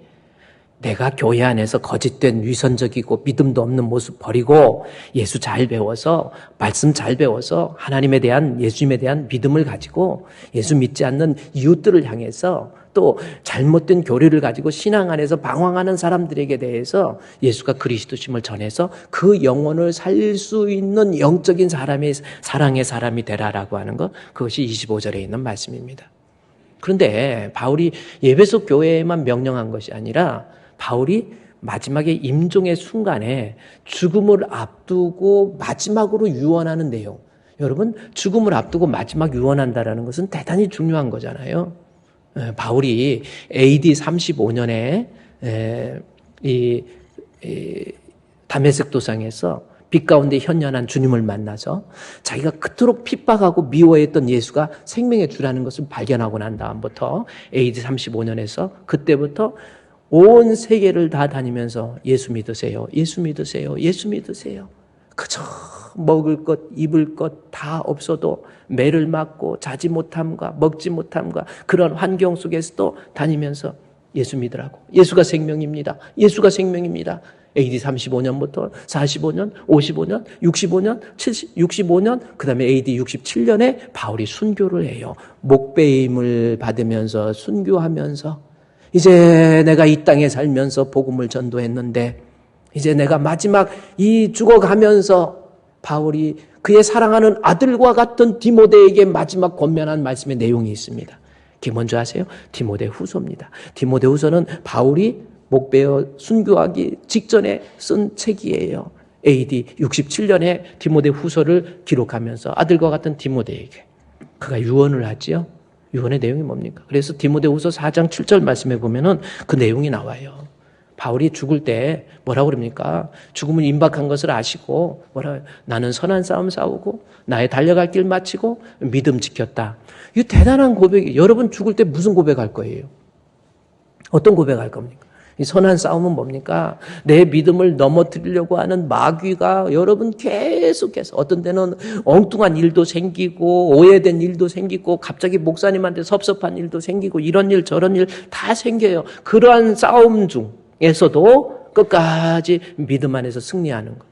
내가 교회 안에서 거짓된 위선적이고 믿음도 없는 모습 버리고 예수 잘 배워서 말씀 잘 배워서 하나님에 대한 예수님에 대한 믿음을 가지고 예수 믿지 않는 이웃들을 향해서 또 잘못된 교리를 가지고 신앙 안에서 방황하는 사람들에게 대해서 예수가 그리스도심을 전해서 그 영혼을 살릴 수 있는 영적인 사랑의 사람이 되라라고 하는 것, 그것이 25절에 있는 말씀입니다. 그런데 바울이 에베소 교회에만 명령한 것이 아니라 바울이 마지막에 임종의 순간에 죽음을 앞두고 마지막으로 유언하는 내용. 여러분, 죽음을 앞두고 마지막 유언한다라는 것은 대단히 중요한 거잖아요. 바울이 AD 35년에 이 다메섹 도상에서 빛 가운데 현현한 주님을 만나서 자기가 그토록 핍박하고 미워했던 예수가 생명의 주라는 것을 발견하고 난 다음부터 AD 35년에서 그때부터 온 세계를 다 다니면서 예수 믿으세요. 예수 믿으세요. 예수 믿으세요. 그저 먹을 것, 입을 것 다 없어도 매를 맞고 자지 못함과 먹지 못함과 그런 환경 속에서도 다니면서 예수 믿으라고. 예수가 생명입니다. 예수가 생명입니다. AD 35년부터 45년, 55년, 65년, 65년, 그 다음에 AD 67년에 바울이 순교를 해요. 목배임을 받으면서 순교하면서 이제 내가 이 땅에 살면서 복음을 전도했는데 이제 내가 마지막 이 죽어가면서 바울이 그의 사랑하는 아들과 같은 디모데에게 마지막 권면한 말씀의 내용이 있습니다. 그게 뭔지 아세요? 디모데 후서입니다. 디모데 후서는 바울이 목베어 순교하기 직전에 쓴 책이에요. AD 67년에 디모데 후서를 기록하면서 아들과 같은 디모데에게 그가 유언을 하지요. 유언의 내용이 뭡니까? 그래서 디모데후서 4장 7절 말씀에 보면은 그 내용이 나와요. 바울이 죽을 때 뭐라고 그럽니까? 죽음은 임박한 것을 아시고 나는 선한 싸움 싸우고 나의 달려갈 길 마치고 믿음 지켰다. 이거 대단한 고백이. 여러분 죽을 때 무슨 고백할 거예요? 어떤 고백할 겁니까? 이 선한 싸움은 뭡니까? 내 믿음을 넘어뜨리려고 하는 마귀가 여러분 계속해서 어떤 때는 엉뚱한 일도 생기고 오해된 일도 생기고 갑자기 목사님한테 섭섭한 일도 생기고 이런 일 저런 일 다 생겨요. 그러한 싸움 중에서도 끝까지 믿음 안에서 승리하는 거.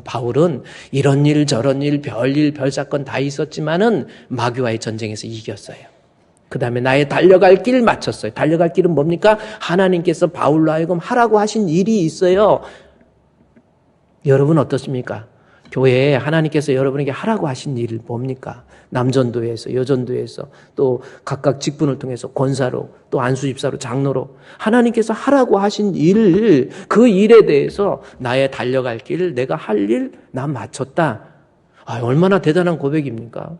바울은 이런 일 저런 일 별일 별사건 다 있었지만은 마귀와의 전쟁에서 이겼어요. 그 다음에 나의 달려갈 길 마쳤어요. 달려갈 길은 뭡니까? 하나님께서 바울로 하여금 하라고 하신 일이 있어요. 여러분 어떻습니까? 교회에 하나님께서 여러분에게 하라고 하신 일 뭡니까? 남전도에서 여전도에서 또 각각 직분을 통해서 권사로 또 안수집사로 장로로 하나님께서 하라고 하신 일, 그 일에 대해서 나의 달려갈 길, 내가 할 일 나 마쳤다. 얼마나 대단한 고백입니까?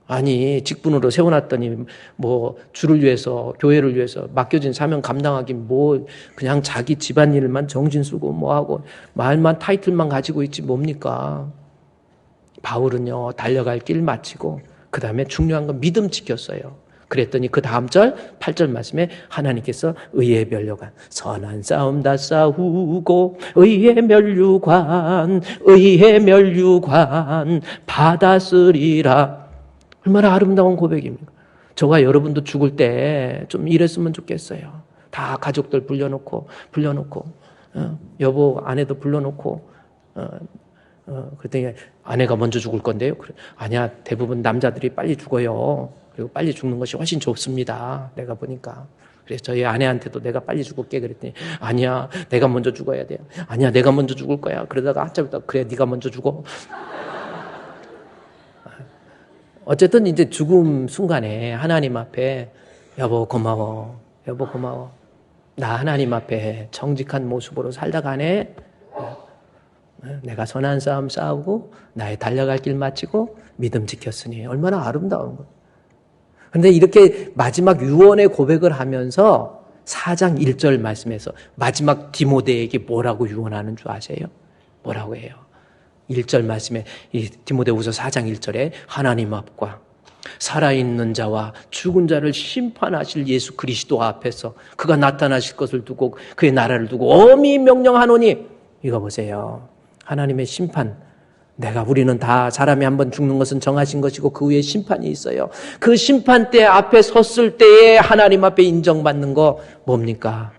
아니 직분으로 세워놨더니 뭐 주를 위해서 교회를 위해서 맡겨진 사명 감당하기 뭐 그냥 자기 집안일만 정신 쓰고 뭐하고 말만 타이틀만 가지고 있지 뭡니까? 바울은요 달려갈 길 마치고 그 다음에 중요한 건 믿음 지켰어요. 그랬더니 그 다음 절 8절 말씀에 하나님께서 의의 면류관 선한 싸움 다 싸우고 의의 면류관 받았으리라. 얼마나 아름다운 고백입니까? 저와 여러분도 죽을 때 좀 이랬으면 좋겠어요. 다 가족들 불러놓고 여보 아내도 불러놓고 그랬더니 아내가 먼저 죽을 건데요. 그래, 아니야 대부분 남자들이 빨리 죽어요. 그리고 빨리 죽는 것이 훨씬 좋습니다. 내가 보니까. 그래서 저희 아내한테도 내가 빨리 죽을게 그랬더니 아니야 내가 먼저 죽어야 돼요. 아니야 내가 먼저 죽을 거야. 그러다가 한참있다 그래 네가 먼저 죽어. 어쨌든 이제 죽음 순간에 하나님 앞에 여보 고마워. 나 하나님 앞에 정직한 모습으로 살다가네. 내가 선한 싸움 싸우고 나의 달려갈 길 마치고 믿음 지켰으니 얼마나 아름다운 것. 그런데 이렇게 마지막 유언의 고백을 하면서 4장 1절 말씀에서 마지막 디모데에게 뭐라고 유언하는 줄 아세요? 뭐라고 해요? 1절 말씀에 이 디모데후서 4장 1절에 하나님 앞과 살아있는 자와 죽은 자를 심판하실 예수 그리스도 앞에서 그가 나타나실 것을 두고 그의 나라를 두고 엄히 명령하노니 이거 보세요. 하나님의 심판 우리는 다 사람이 한번 죽는 것은 정하신 것이고 그 후에 심판이 있어요. 그 심판대 앞에 섰을 때에 하나님 앞에 인정받는 거 뭡니까?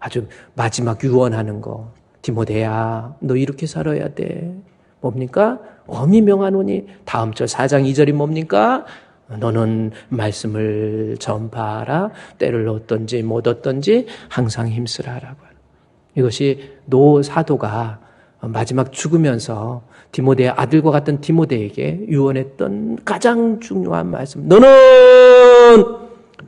아주 마지막 유언하는 거. 디모데야, 너 이렇게 살아야 돼. 뭡니까? 엄히 명하노니 다음 절 4장 2절이 뭡니까? 너는 말씀을 전파하라. 때를 얻든지 못 얻든지 항상 힘쓰라라고 하는. 이것이 노 사도가 마지막 죽으면서 디모데의 아들과 같은 디모데에게 유언했던 가장 중요한 말씀. 너는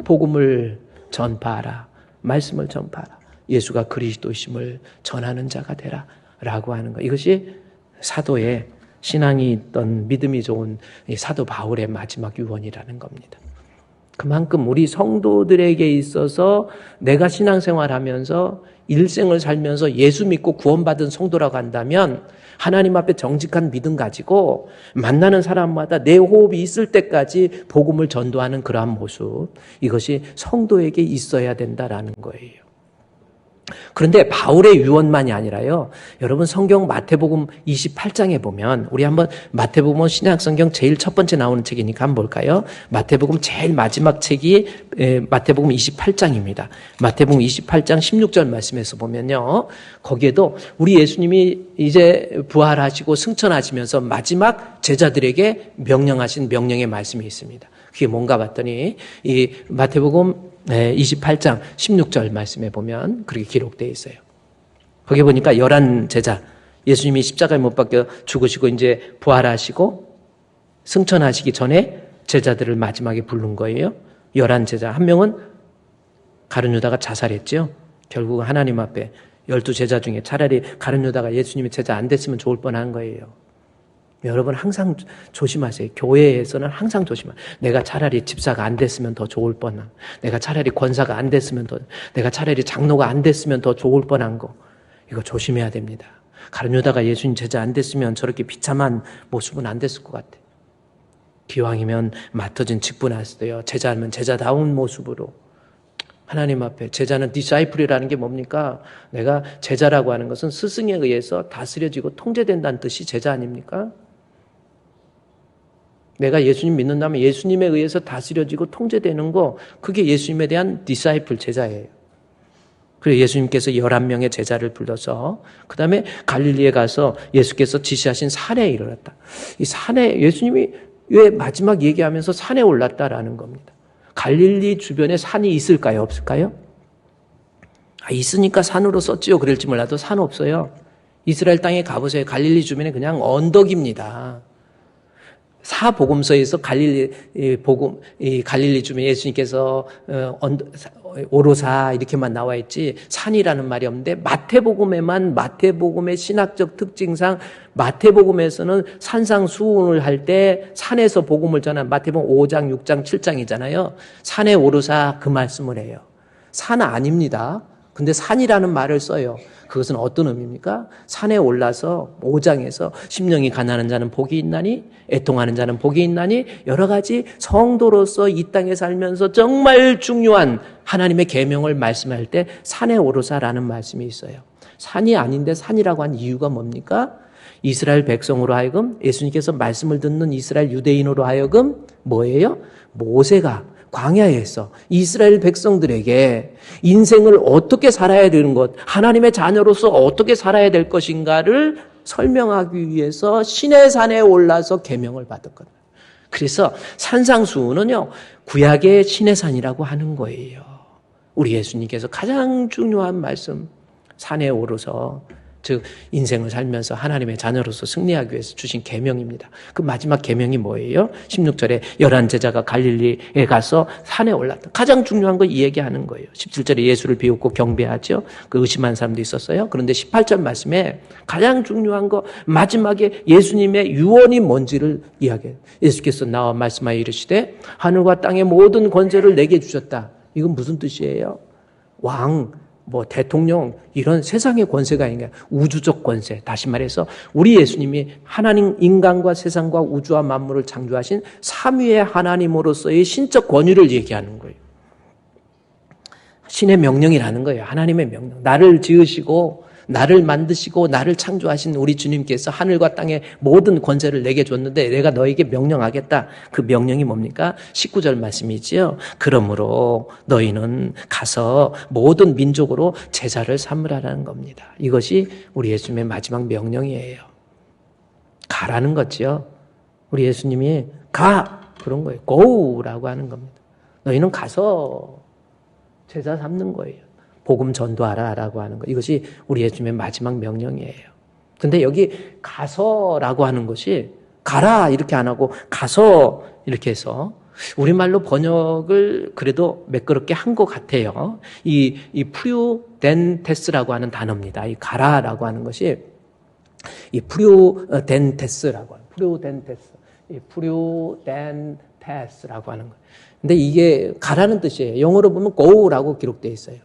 복음을 전파하라. 말씀을 전파하라. 예수가 그리스도심을 전하는 자가 되라. 라고 하는 것. 이것이 사도의 신앙이 있던 믿음이 좋은 사도 바울의 마지막 유언이라는 겁니다. 그만큼 우리 성도들에게 있어서 내가 신앙생활하면서 일생을 살면서 예수 믿고 구원받은 성도라고 한다면 하나님 앞에 정직한 믿음 가지고 만나는 사람마다 내 호흡이 있을 때까지 복음을 전도하는 그러한 모습, 이것이 성도에게 있어야 된다라는 거예요. 그런데 바울의 유언만이 아니라요. 여러분 성경 마태복음 28장에 보면 우리 한번 마태복음 신약성경 제일 첫 번째 나오는 책이니까 한번 볼까요? 마태복음 제일 마지막 책이 마태복음 28장입니다. 마태복음 28장 16절 말씀에서 보면요. 거기에도 우리 예수님이 이제 부활하시고 승천하시면서 마지막 제자들에게 명령하신 명령의 말씀이 있습니다. 그게 뭔가 봤더니 이 마태복음 28장 16절 말씀에 보면 그렇게 기록되어 있어요. 거기 보니까 11 제자, 예수님이 십자가에 못 박혀 죽으시고 이제 부활하시고 승천하시기 전에 제자들을 마지막에 부른 거예요. 11 제자. 한 명은 가룟 유다가 자살했죠. 결국 하나님 앞에 12 제자 중에 차라리 가룟 유다가 예수님의 제자 안 됐으면 좋을 뻔한 거예요. 여러분 항상 조심하세요. 교회에서는 항상 조심하세요. 내가 차라리 집사가 안 됐으면 더 좋을 뻔한, 내가 차라리 권사가 안 됐으면 더, 내가 차라리 장로가 안 됐으면 더 좋을 뻔한 거, 이거 조심해야 됩니다. 가룟 유다가 예수님 제자 안 됐으면 저렇게 비참한 모습은 안 됐을 것 같아요. 기왕이면 맡아진 직분하세요. 제자면 제자다운 모습으로 하나님 앞에. 제자는 디사이플이라는 게 뭡니까? 내가 제자라고 하는 것은 스승에 의해서 다스려지고 통제된다는 뜻이 제자 아닙니까? 내가 예수님 믿는다면 예수님에 의해서 다스려지고 통제되는 거, 그게 예수님에 대한 디사이플 제자예요. 그래서 예수님께서 11명의 제자를 불러서 그 다음에 갈릴리에 가서 예수께서 지시하신 산에 이르렀다. 이 산에 예수님이 왜 마지막 얘기하면서 산에 올랐다라는 겁니다. 갈릴리 주변에 산이 있을까요? 없을까요? 있으니까 산으로 썼지요. 그럴지 몰라도 산 없어요. 이스라엘 땅에 가보세요. 갈릴리 주변에 그냥 언덕입니다. 사복음서에서 갈릴리 주변에 예수님께서 오로사 이렇게만 나와 있지 산이라는 말이 없는데 마태복음의 신학적 특징상 마태복음에서는 산상수훈을 할 때 산에서 복음을 전한 마태복음 5장, 6장, 7장이잖아요. 산에 오르사 그 말씀을 해요. 산 아닙니다. 근데 산이라는 말을 써요. 그것은 어떤 의미입니까? 산에 올라서 5장에서 심령이 가난한 자는 복이 있나니 애통하는 자는 복이 있나니 여러 가지 성도로서 이 땅에 살면서 정말 중요한 하나님의 계명을 말씀할 때 산에 오르사라는 말씀이 있어요. 산이 아닌데 산이라고 한 이유가 뭡니까? 이스라엘 백성으로 하여금 예수님께서 말씀을 듣는 이스라엘 유대인으로 하여금 뭐예요? 모세가 광야에서 이스라엘 백성들에게 인생을 어떻게 살아야 되는 것, 하나님의 자녀로서 어떻게 살아야 될 것인가를 설명하기 위해서 시내산에 올라서 계명을 받았거든요. 그래서 산상수훈은요, 구약의 시내산이라고 하는 거예요. 우리 예수님께서 가장 중요한 말씀, 산에 오르서 즉 인생을 살면서 하나님의 자녀로서 승리하기 위해서 주신 계명입니다. 그 마지막 계명이 뭐예요? 16절에 11 제자가 갈릴리에 가서 산에 올랐다. 가장 중요한 거 이 얘기하는 거예요. 17절에 예수를 비웃고 경배하죠. 그 의심한 사람도 있었어요. 그런데 18절 말씀에 가장 중요한 거 마지막에 예수님의 유언이 뭔지를 이야기해요. 예수께서 나와 말씀하여 이르시되 하늘과 땅의 모든 권세를 내게 주셨다. 이건 무슨 뜻이에요? 왕, 대통령, 이런 세상의 권세가 아닌가, 우주적 권세. 다시 말해서 우리 예수님이 하나님, 인간과 세상과 우주와 만물을 창조하신 삼위의 하나님으로서의 신적 권위를 얘기하는 거예요. 신의 명령이라는 거예요. 하나님의 명령. 나를 지으시고 나를 만드시고 나를 창조하신 우리 주님께서 하늘과 땅의 모든 권세를 내게 줬는데 내가 너에게 명령하겠다. 그 명령이 뭡니까? 19절 말씀이지요. 그러므로 너희는 가서 모든 민족으로 제자를 삼으라는 겁니다. 이것이 우리 예수님의 마지막 명령이에요. 가라는 거지요. 우리 예수님이 가! 그런 거예요. go라고 하는 겁니다. 너희는 가서 제자 삼는 거예요. 복음 전도하라 라고 하는 거. 이것이 우리 예수님의 마지막 명령이에요. 근데 여기 가서라고 하는 것이 가라 이렇게 안 하고 가서 이렇게 해서 우리말로 번역을 그래도 매끄럽게 한 것 같아요. 이 프루덴테스라고 하는 단어입니다. 이 가라라고 하는 것이 이 프루덴테스라고 하는 프루덴테스라고 하는 거예요. 근데 이게 가라는 뜻이에요. 영어로 보면 go라고 기록되어 있어요.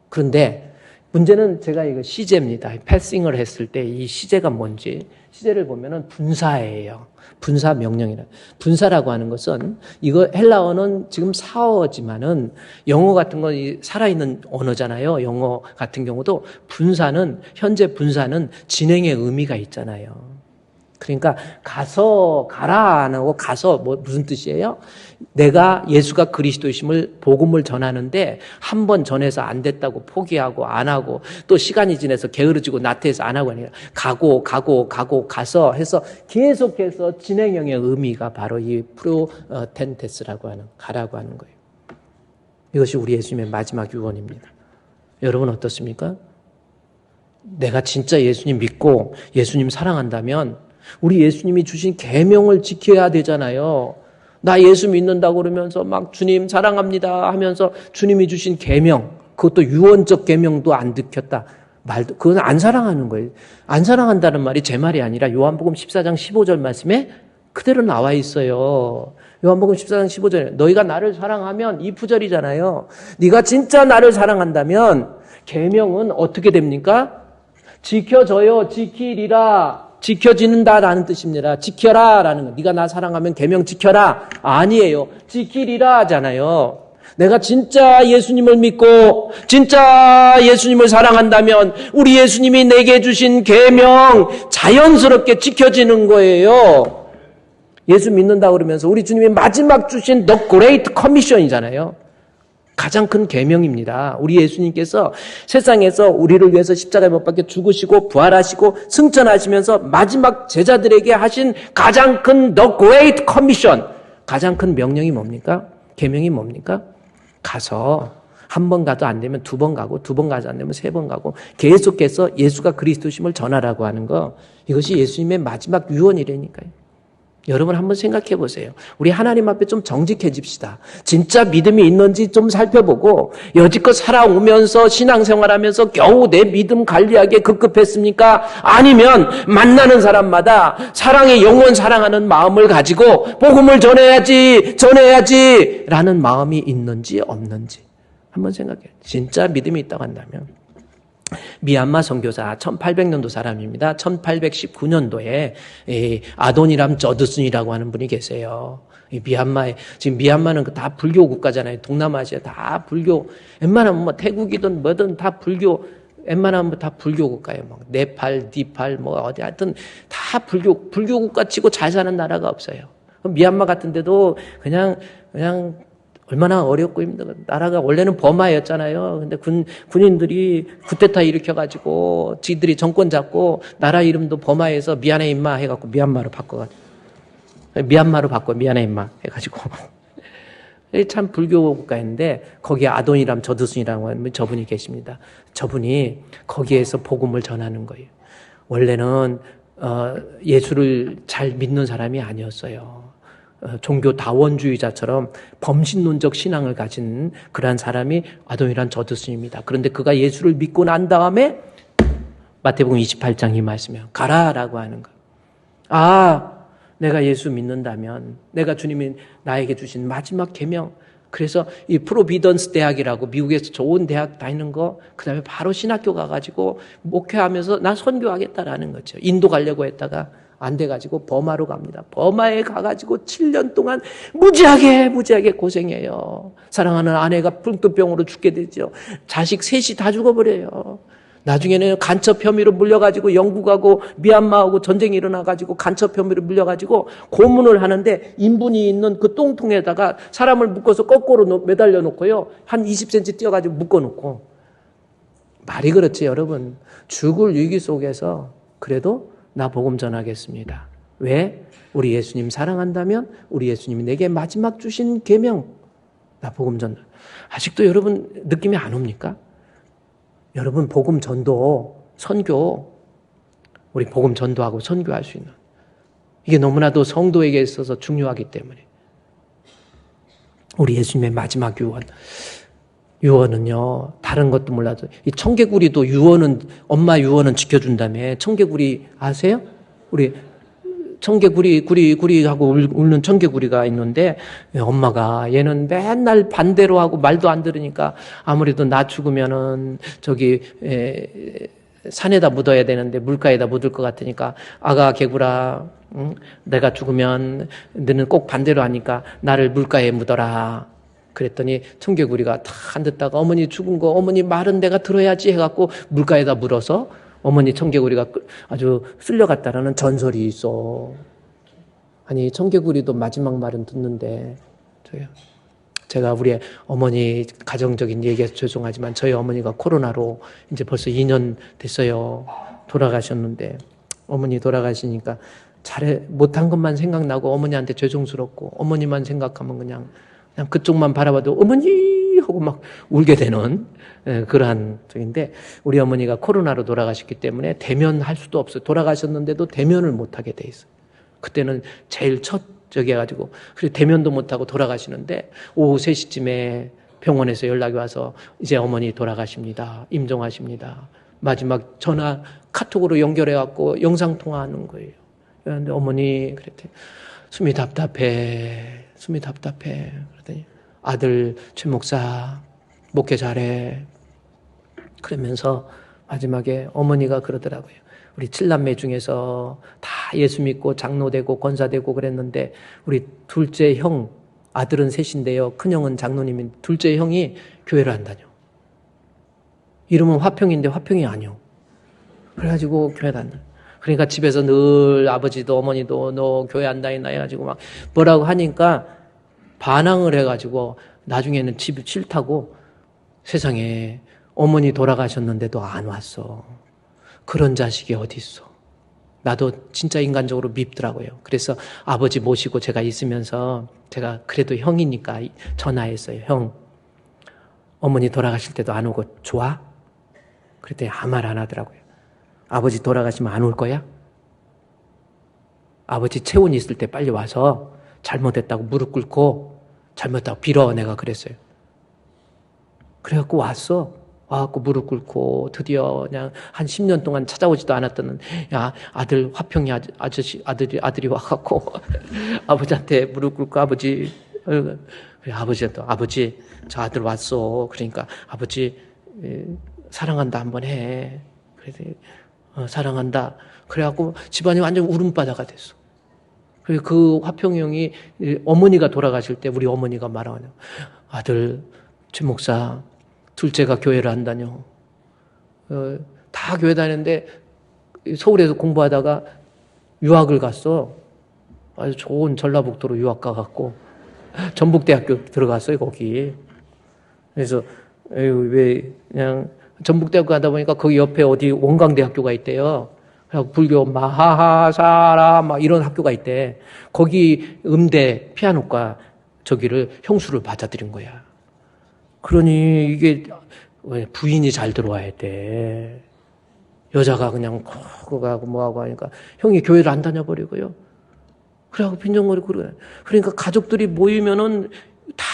그런데 문제는 제가 이거 시제입니다. 패싱을 했을 때 이 시제가 뭔지 시제를 보면은 분사예요. 분사 명령이라. 분사라고 하는 것은 이거 헬라어는 지금 사어지만은 영어 같은 건 살아있는 언어잖아요. 영어 같은 경우도 분사는 현재 분사는 진행의 의미가 있잖아요. 그러니까 가서 가라 안 하고 가서 무슨 뜻이에요? 내가 예수가 그리스도이심을 복음을 전하는데 한 번 전해서 안 됐다고 포기하고 안 하고 또 시간이 지나서 게으르지고 나태해서 안 하고 아니라 가고 가서 해서 계속해서 진행형의 의미가 바로 이 프로텐테스라고 하는 가라고 하는 거예요. 이것이 우리 예수님의 마지막 유언입니다. 여러분 어떻습니까? 내가 진짜 예수님 믿고 예수님 사랑한다면 우리 예수님이 주신 계명을 지켜야 되잖아요. 나 예수 믿는다고 그러면서 막 주님 사랑합니다 하면서 주님이 주신 계명, 그것도 유언적 계명도 안 지켰다. 말도 그건 안 사랑하는 거예요. 안 사랑한다는 말이 제 말이 아니라 요한복음 14장 15절 말씀에 그대로 나와 있어요. 요한복음 14장 15절에 너희가 나를 사랑하면 이 구절이잖아요. 네가 진짜 나를 사랑한다면 계명은 어떻게 됩니까? 지켜져요. 지키리라. 지켜지는다라는 뜻입니다. 지켜라라는 거. 네가 나 사랑하면 계명 지켜라. 아니에요. 지키리라 하잖아요. 내가 진짜 예수님을 믿고 진짜 예수님을 사랑한다면 우리 예수님이 내게 주신 계명 자연스럽게 지켜지는 거예요. 예수 믿는다 그러면서 우리 주님이 마지막 주신 The Great Commission이잖아요. 가장 큰 계명입니다. 우리 예수님께서 세상에서 우리를 위해서 십자가에 못 박혀 죽으시고 부활하시고 승천하시면서 마지막 제자들에게 하신 가장 큰 The Great Commission, 가장 큰 명령이 뭡니까? 계명이 뭡니까? 가서 한 번 가도 안 되면 두 번 가고 두 번 가도 안 되면 세 번 가고 계속해서 예수가 그리스도심을 전하라고 하는 거, 이것이 예수님의 마지막 유언이라니까요. 여러분 한번 생각해 보세요. 우리 하나님 앞에 좀 정직해집시다. 진짜 믿음이 있는지 좀 살펴보고 여지껏 살아오면서 신앙생활하면서 겨우 내 믿음 관리하기에 급급했습니까? 아니면 만나는 사람마다 사랑의 영원 사랑하는 마음을 가지고 복음을 전해야지 라는 마음이 있는지 없는지 한번 생각해요. 진짜 믿음이 있다고 한다면 미얀마 선교사 1800년도 사람입니다. 1819년도에 아도니람 저드슨이라고 하는 분이 계세요. 미얀마에 지금 미얀마는 다 불교 국가잖아요. 동남아시아 다 불교. 웬만하면 뭐 태국이든 뭐든 다 불교. 웬만하면 다 불교 국가예요. 뭐 네팔, 디팔 뭐 어디 하여튼 다 불교 국가 치고 잘 사는 나라가 없어요. 미얀마 같은 데도 그냥 얼마나 어렵고 힘들어. 나라가 원래는 버마였잖아요. 근데 군인들이 쿠데타 일으켜가지고 지들이 정권 잡고 나라 이름도 버마에서 미안해 임마 해갖고 미얀마로 바꿔 미안해 임마 해가지고 참 불교 국가인데 거기에 아도니람 저드슨이라고 하는 저분이 계십니다. 저분이 거기에서 복음을 전하는 거예요. 원래는 예수를 잘 믿는 사람이 아니었어요. 종교 다원주의자처럼 범신론적 신앙을 가진 그러한 사람이 아도니람 저드슨입니다. 그런데 그가 예수를 믿고 난 다음에 마태복음 28장 이 말씀이에요. 가라라고 하는 거. 내가 예수 믿는다면 내가 주님이 나에게 주신 마지막 계명, 그래서 이 프로비던스 대학이라고 미국에서 좋은 대학 다니는 거, 그 다음에 바로 신학교 가가지고 목회하면서 나 선교하겠다라는 거죠. 인도 가려고 했다가 안 돼가지고 버마로 갑니다. 버마에 가가지고 7년 동안 무지하게 고생해요. 사랑하는 아내가 풍토병으로 죽게 되죠. 자식 셋이 다 죽어버려요. 나중에는 간첩 혐의로 물려가지고 영국 가고 미얀마하고 전쟁이 일어나가지고 간첩 혐의로 물려가지고 고문을 하는데 인분이 있는 그 똥통에다가 사람을 묶어서 거꾸로 매달려 놓고요. 한 20cm 뛰어가지고 묶어 놓고. 말이 그렇지 여러분. 죽을 위기 속에서 그래도 나 복음 전하겠습니다. 왜? 우리 예수님 사랑한다면 우리 예수님이 내게 마지막 주신 계명 나 복음 전도. 아직도 여러분 느낌이 안 옵니까? 여러분 복음 전도, 선교, 우리 복음 전도하고 선교할 수 있는 이게 너무나도 성도에게 있어서 중요하기 때문에 우리 예수님의 마지막 유언은요 다른 것도 몰라도 이 청개구리도 유언은 엄마 유언은 지켜준다며. 청개구리 아세요? 우리 청개구리 구리 하고 울는 청개구리가 있는데 엄마가 얘는 맨날 반대로 하고 말도 안 들으니까 아무래도 나 죽으면은 저기 산에다 묻어야 되는데 물가에다 묻을 것 같으니까 아가 개구라 응? 내가 죽으면 너는 꼭 반대로 하니까 나를 물가에 묻어라. 그랬더니 청개구리가 다 안 듣다가 어머니 죽은 거 어머니 말은 내가 들어야지 해갖고 물가에다 물어서 어머니 청개구리가 아주 쓸려갔다라는 전설이 있어. 아니 청개구리도 마지막 말은 듣는데 제가 우리 어머니 가정적인 얘기해서 죄송하지만 저희 어머니가 코로나로 이제 벌써 2년 됐어요. 돌아가셨는데 어머니 돌아가시니까 못한 것만 생각나고 어머니한테 죄송스럽고 어머니만 생각하면 그냥 그쪽만 바라봐도 어머니 하고 막 울게 되는 그러한 적인데 우리 어머니가 코로나로 돌아가셨기 때문에 대면할 수도 없어요. 돌아가셨는데도 대면을 못하게 돼 있어요. 그때는 제일 첫 저기 해가지고 그리고 대면도 못하고 돌아가시는데 오후 3시쯤에 병원에서 연락이 와서 이제 어머니 돌아가십니다. 임종하십니다. 마지막 전화 카톡으로 연결해갖고 영상통화하는 거예요. 그런데 어머니 그랬더니 숨이 답답해. 그랬더니 아들 최 목사 목회 잘해. 그러면서 마지막에 어머니가 그러더라고요. 우리 7남매 중에서 다 예수 믿고 장로되고 권사되고 그랬는데 우리 둘째 형 아들은 셋인데요. 큰형은 장로님인 둘째 형이 교회를 안 다녀. 이름은 화평인데 화평이 아니오. 그래가지고 교회를 안 다녀. 그러니까 집에서 늘 아버지도 어머니도 너 교회 안 다니나 해가지고 막 뭐라고 하니까 반항을 해가지고 나중에는 집이 싫다고 세상에 어머니 돌아가셨는데도 안 왔어. 그런 자식이 어디 있어. 나도 진짜 인간적으로 밉더라고요. 그래서 아버지 모시고 제가 있으면서 제가 그래도 형이니까 전화했어요. 형, 어머니 돌아가실 때도 안 오고 좋아? 그랬더니 아무 말 안 하더라고요. 아버지 돌아가시면 안 올 거야? 아버지 체온 있을 때 빨리 와서 잘못했다고 무릎 꿇고 잘못했다고 빌어 내가 그랬어요. 그래갖고 왔어. 와갖고 무릎 꿇고 드디어 그냥 한 10년 동안 찾아오지도 않았던 야 아들 화평이 아들이 와갖고 아버지한테 무릎 꿇고 아버지 아버지한테 아버지 저 아들 왔어. 그러니까 아버지 사랑한다 한번 해. 그래서 사랑한다. 그래갖고 집안이 완전 울음바다가 됐어. 그 화평이 형이 어머니가 돌아가실 때 우리 어머니가 말하냐. 아들 최 목사 둘째가 교회를 안 다녀. 다 교회 다니는데 서울에서 공부하다가 유학을 갔어. 아주 좋은 전라북도로 유학 가갖고 전북대학교 들어갔어요 거기. 그래서 왜 그냥 전북대학교 가다 보니까 거기 옆에 어디 원광대학교가 있대요. 그래서 불교 마하사라 막 이런 학교가 있대. 거기 음대 피아노과 저기를 형수를 받아들인 거야. 그러니 이게 부인이 잘 들어와야 돼. 여자가 그냥 거가고 뭐하고 하니까 형이 교회를 안 다녀버리고요. 그래갖고 빈정거리고 그러니까 가족들이 모이면은 다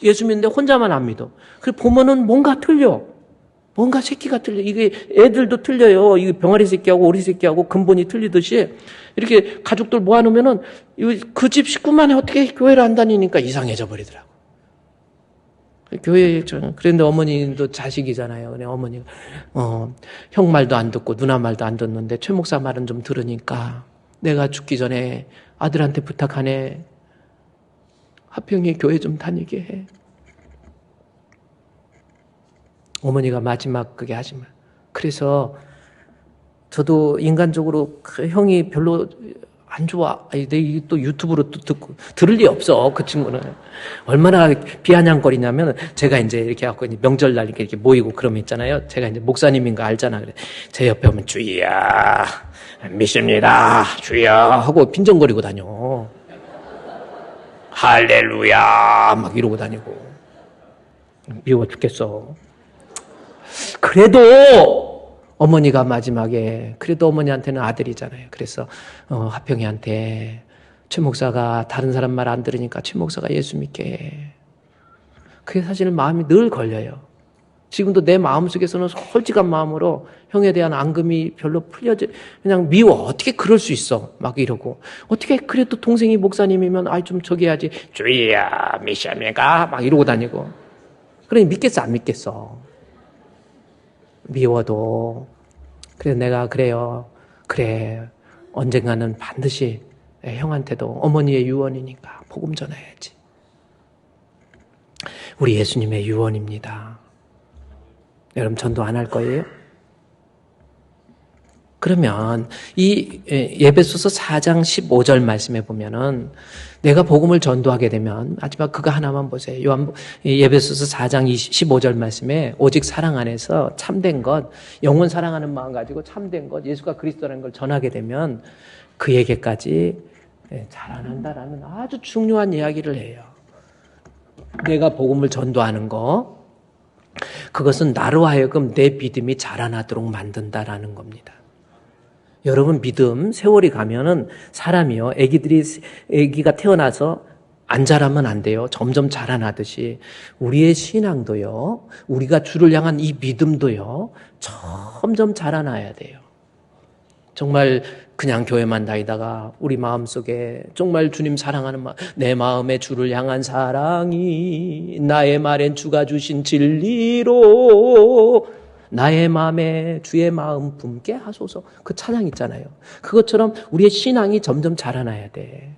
예수 믿는데 혼자만 안 믿어. 그래 보면은 뭔가 틀려. 뭔가 새끼가 틀려. 이게 애들도 틀려요. 이게 병아리 새끼하고 오리 새끼하고 근본이 틀리듯이 이렇게 가족들 모아놓으면은 그 집 식구만 어떻게 교회를 안 다니니까 이상해져 버리더라고. 교회에 그런데 어머니도 자식이잖아요. 그래 어머니가 형 말도 안 듣고 누나 말도 안 듣는데 최 목사 말은 좀 들으니까 내가 죽기 전에 아들한테 부탁하네. 화평이 교회 좀 다니게 해. 어머니가 마지막 그게 하지만 그래서 저도 인간적으로 형이 별로 안 좋아. 내 또 유튜브로 또 듣고 들을 리 없어. 그 친구는 얼마나 비아냥거리냐면 제가 이제 이렇게 하고 명절날 이렇게 모이고 그러면 있잖아요. 제가 이제 목사님인 거 알잖아. 그래 제 옆에 오면 주희야 믿습니다. 주희야 하고 빈정거리고 다녀. 할렐루야 막 이러고 다니고 미워 죽겠어. 그래도 어머니가 마지막에 그래도 어머니한테는 아들이잖아요. 그래서 하평이한테 최 목사가 다른 사람 말 안 들으니까 최 목사가 예수 믿게 해. 그게 사실 마음이 늘 걸려요. 지금도 내 마음속에서는 솔직한 마음으로 형에 대한 앙금이 별로 그냥 미워. 어떻게 그럴 수 있어? 막 이러고 어떻게 그래도 동생이 목사님이면 좀 저기 해야지. 주희야 미션이가 막 이러고 다니고. 그러니 믿겠어 안 믿겠어? 미워도. 그래서 내가 그래요. 그래 언젠가는 반드시 형한테도 어머니의 유언이니까 복음 전해야지. 우리 예수님의 유언입니다. 여러분 전도 안 할 거예요? 그러면 이 에베소서 4장 15절 말씀에 보면은 내가 복음을 전도하게 되면 마지막 그거 하나만 보세요. 에베소서 4장 15절 말씀에 오직 사랑 안에서 참된 것, 영원 사랑하는 마음 가지고 참된 것, 예수가 그리스도라는 걸 전하게 되면 그에게까지 자라난다라는 아주 중요한 이야기를 해요. 내가 복음을 전도하는 거, 그것은 나로 하여금 내 믿음이 자라나도록 만든다라는 겁니다. 여러분 믿음 세월이 가면은 사람이요 아기가 태어나서 안 자라면 안 돼요. 점점 자라나듯이 우리의 신앙도요 우리가 주를 향한 이 믿음도요 점점 자라나야 돼요. 정말 그냥 교회만 다니다가 우리 마음속에 정말 주님 사랑하는 마음, 내 마음에 주를 향한 사랑이 나의 말엔 주가 주신 진리로 나의 마음에 주의 마음 품게 하소서. 그 찬양 있잖아요. 그것처럼 우리의 신앙이 점점 자라나야 돼.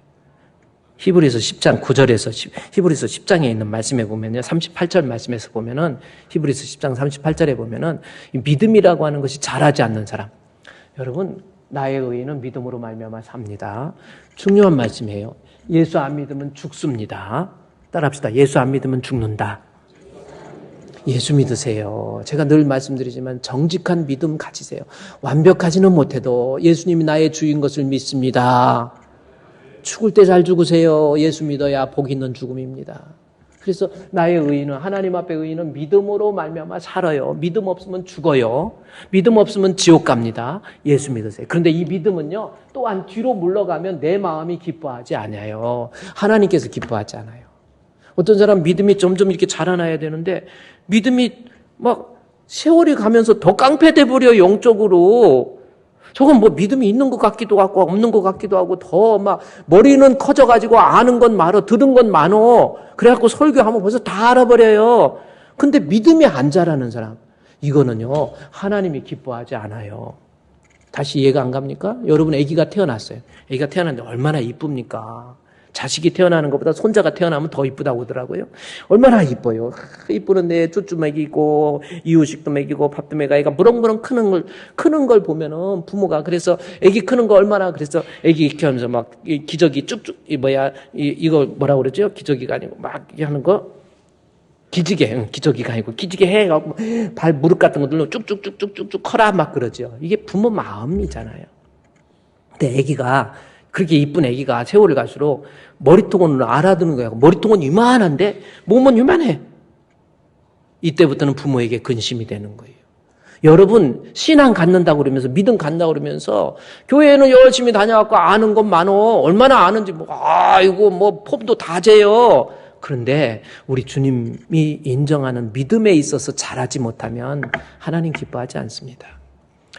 히브리서 10장 9절에서 히브리서 10장에 있는 말씀에 보면요. 38절 말씀에서 보면은 히브리서 10장 38절에 보면은 믿음이라고 하는 것이 자라지 않는 사람. 여러분 나의 의인은 믿음으로 말미암아 삽니다. 중요한 말씀이에요. 예수 안 믿으면 죽습니다. 따라합시다. 예수 안 믿으면 죽는다. 예수 믿으세요. 제가 늘 말씀드리지만 정직한 믿음 가지세요. 완벽하지는 못해도 예수님이 나의 주인 것을 믿습니다. 죽을 때 잘 죽으세요. 예수 믿어야 복 있는 죽음입니다. 그래서 나의 의인은 하나님 앞에 의인은 믿음으로 말미암아 살아요. 믿음 없으면 죽어요. 믿음 없으면 지옥 갑니다. 예수 믿으세요. 그런데 이 믿음은요 또한 뒤로 물러가면 내 마음이 기뻐하지 않아요. 하나님께서 기뻐하지 않아요. 어떤 사람 믿음이 점점 이렇게 자라나야 되는데 믿음이 막 세월이 가면서 더 깡패돼 버려 영적으로. 저건 뭐 믿음이 있는 것 같기도 하고 없는 것 같기도 하고 더 막 머리는 커져가지고 아는 건 많어 들은 건 많어. 그래갖고 설교하면 벌써 다 알아버려요. 근데 믿음이 안 자라는 사람 이거는요 하나님이 기뻐하지 않아요. 다시 이해가 안 갑니까? 여러분 아기가 태어났어요. 아기가 태어났는데 얼마나 이쁩니까? 자식이 태어나는 것보다 손자가 태어나면 더 이쁘다고 하더라고요. 얼마나 이뻐요. 이쁘는데 쭈쭈 먹이고 이유식도 먹이고 밥도 먹이고 애가 무럭무럭 크는 걸 보면은 부모가 그래서 애기 크는 거 얼마나 그래서 애기 이렇게 하면서 막 기저귀 쭉쭉 이거 뭐라고 그러죠? 기저귀가 아니고 막 하는 거 기저귀가 아니고 기지개 해갖고 발 무릎 같은 거 눌러 쭉쭉쭉쭉쭉 커라 막 그러죠. 이게 부모 마음이잖아요. 근데 애기가 그렇게 이쁜 애기가 세월을 갈수록 머리통은 알아두는 거야. 머리통은 이만한데 몸은 이만해. 이때부터는 부모에게 근심이 되는 거예요. 여러분 신앙 갖는다고 그러면서 믿음 갖는다고 그러면서 교회는 열심히 다녀갖고 아는 건 많어. 얼마나 아는지 뭐 폼도 다 재요. 그런데 우리 주님이 인정하는 믿음에 있어서 자라지 못하면 하나님 기뻐하지 않습니다.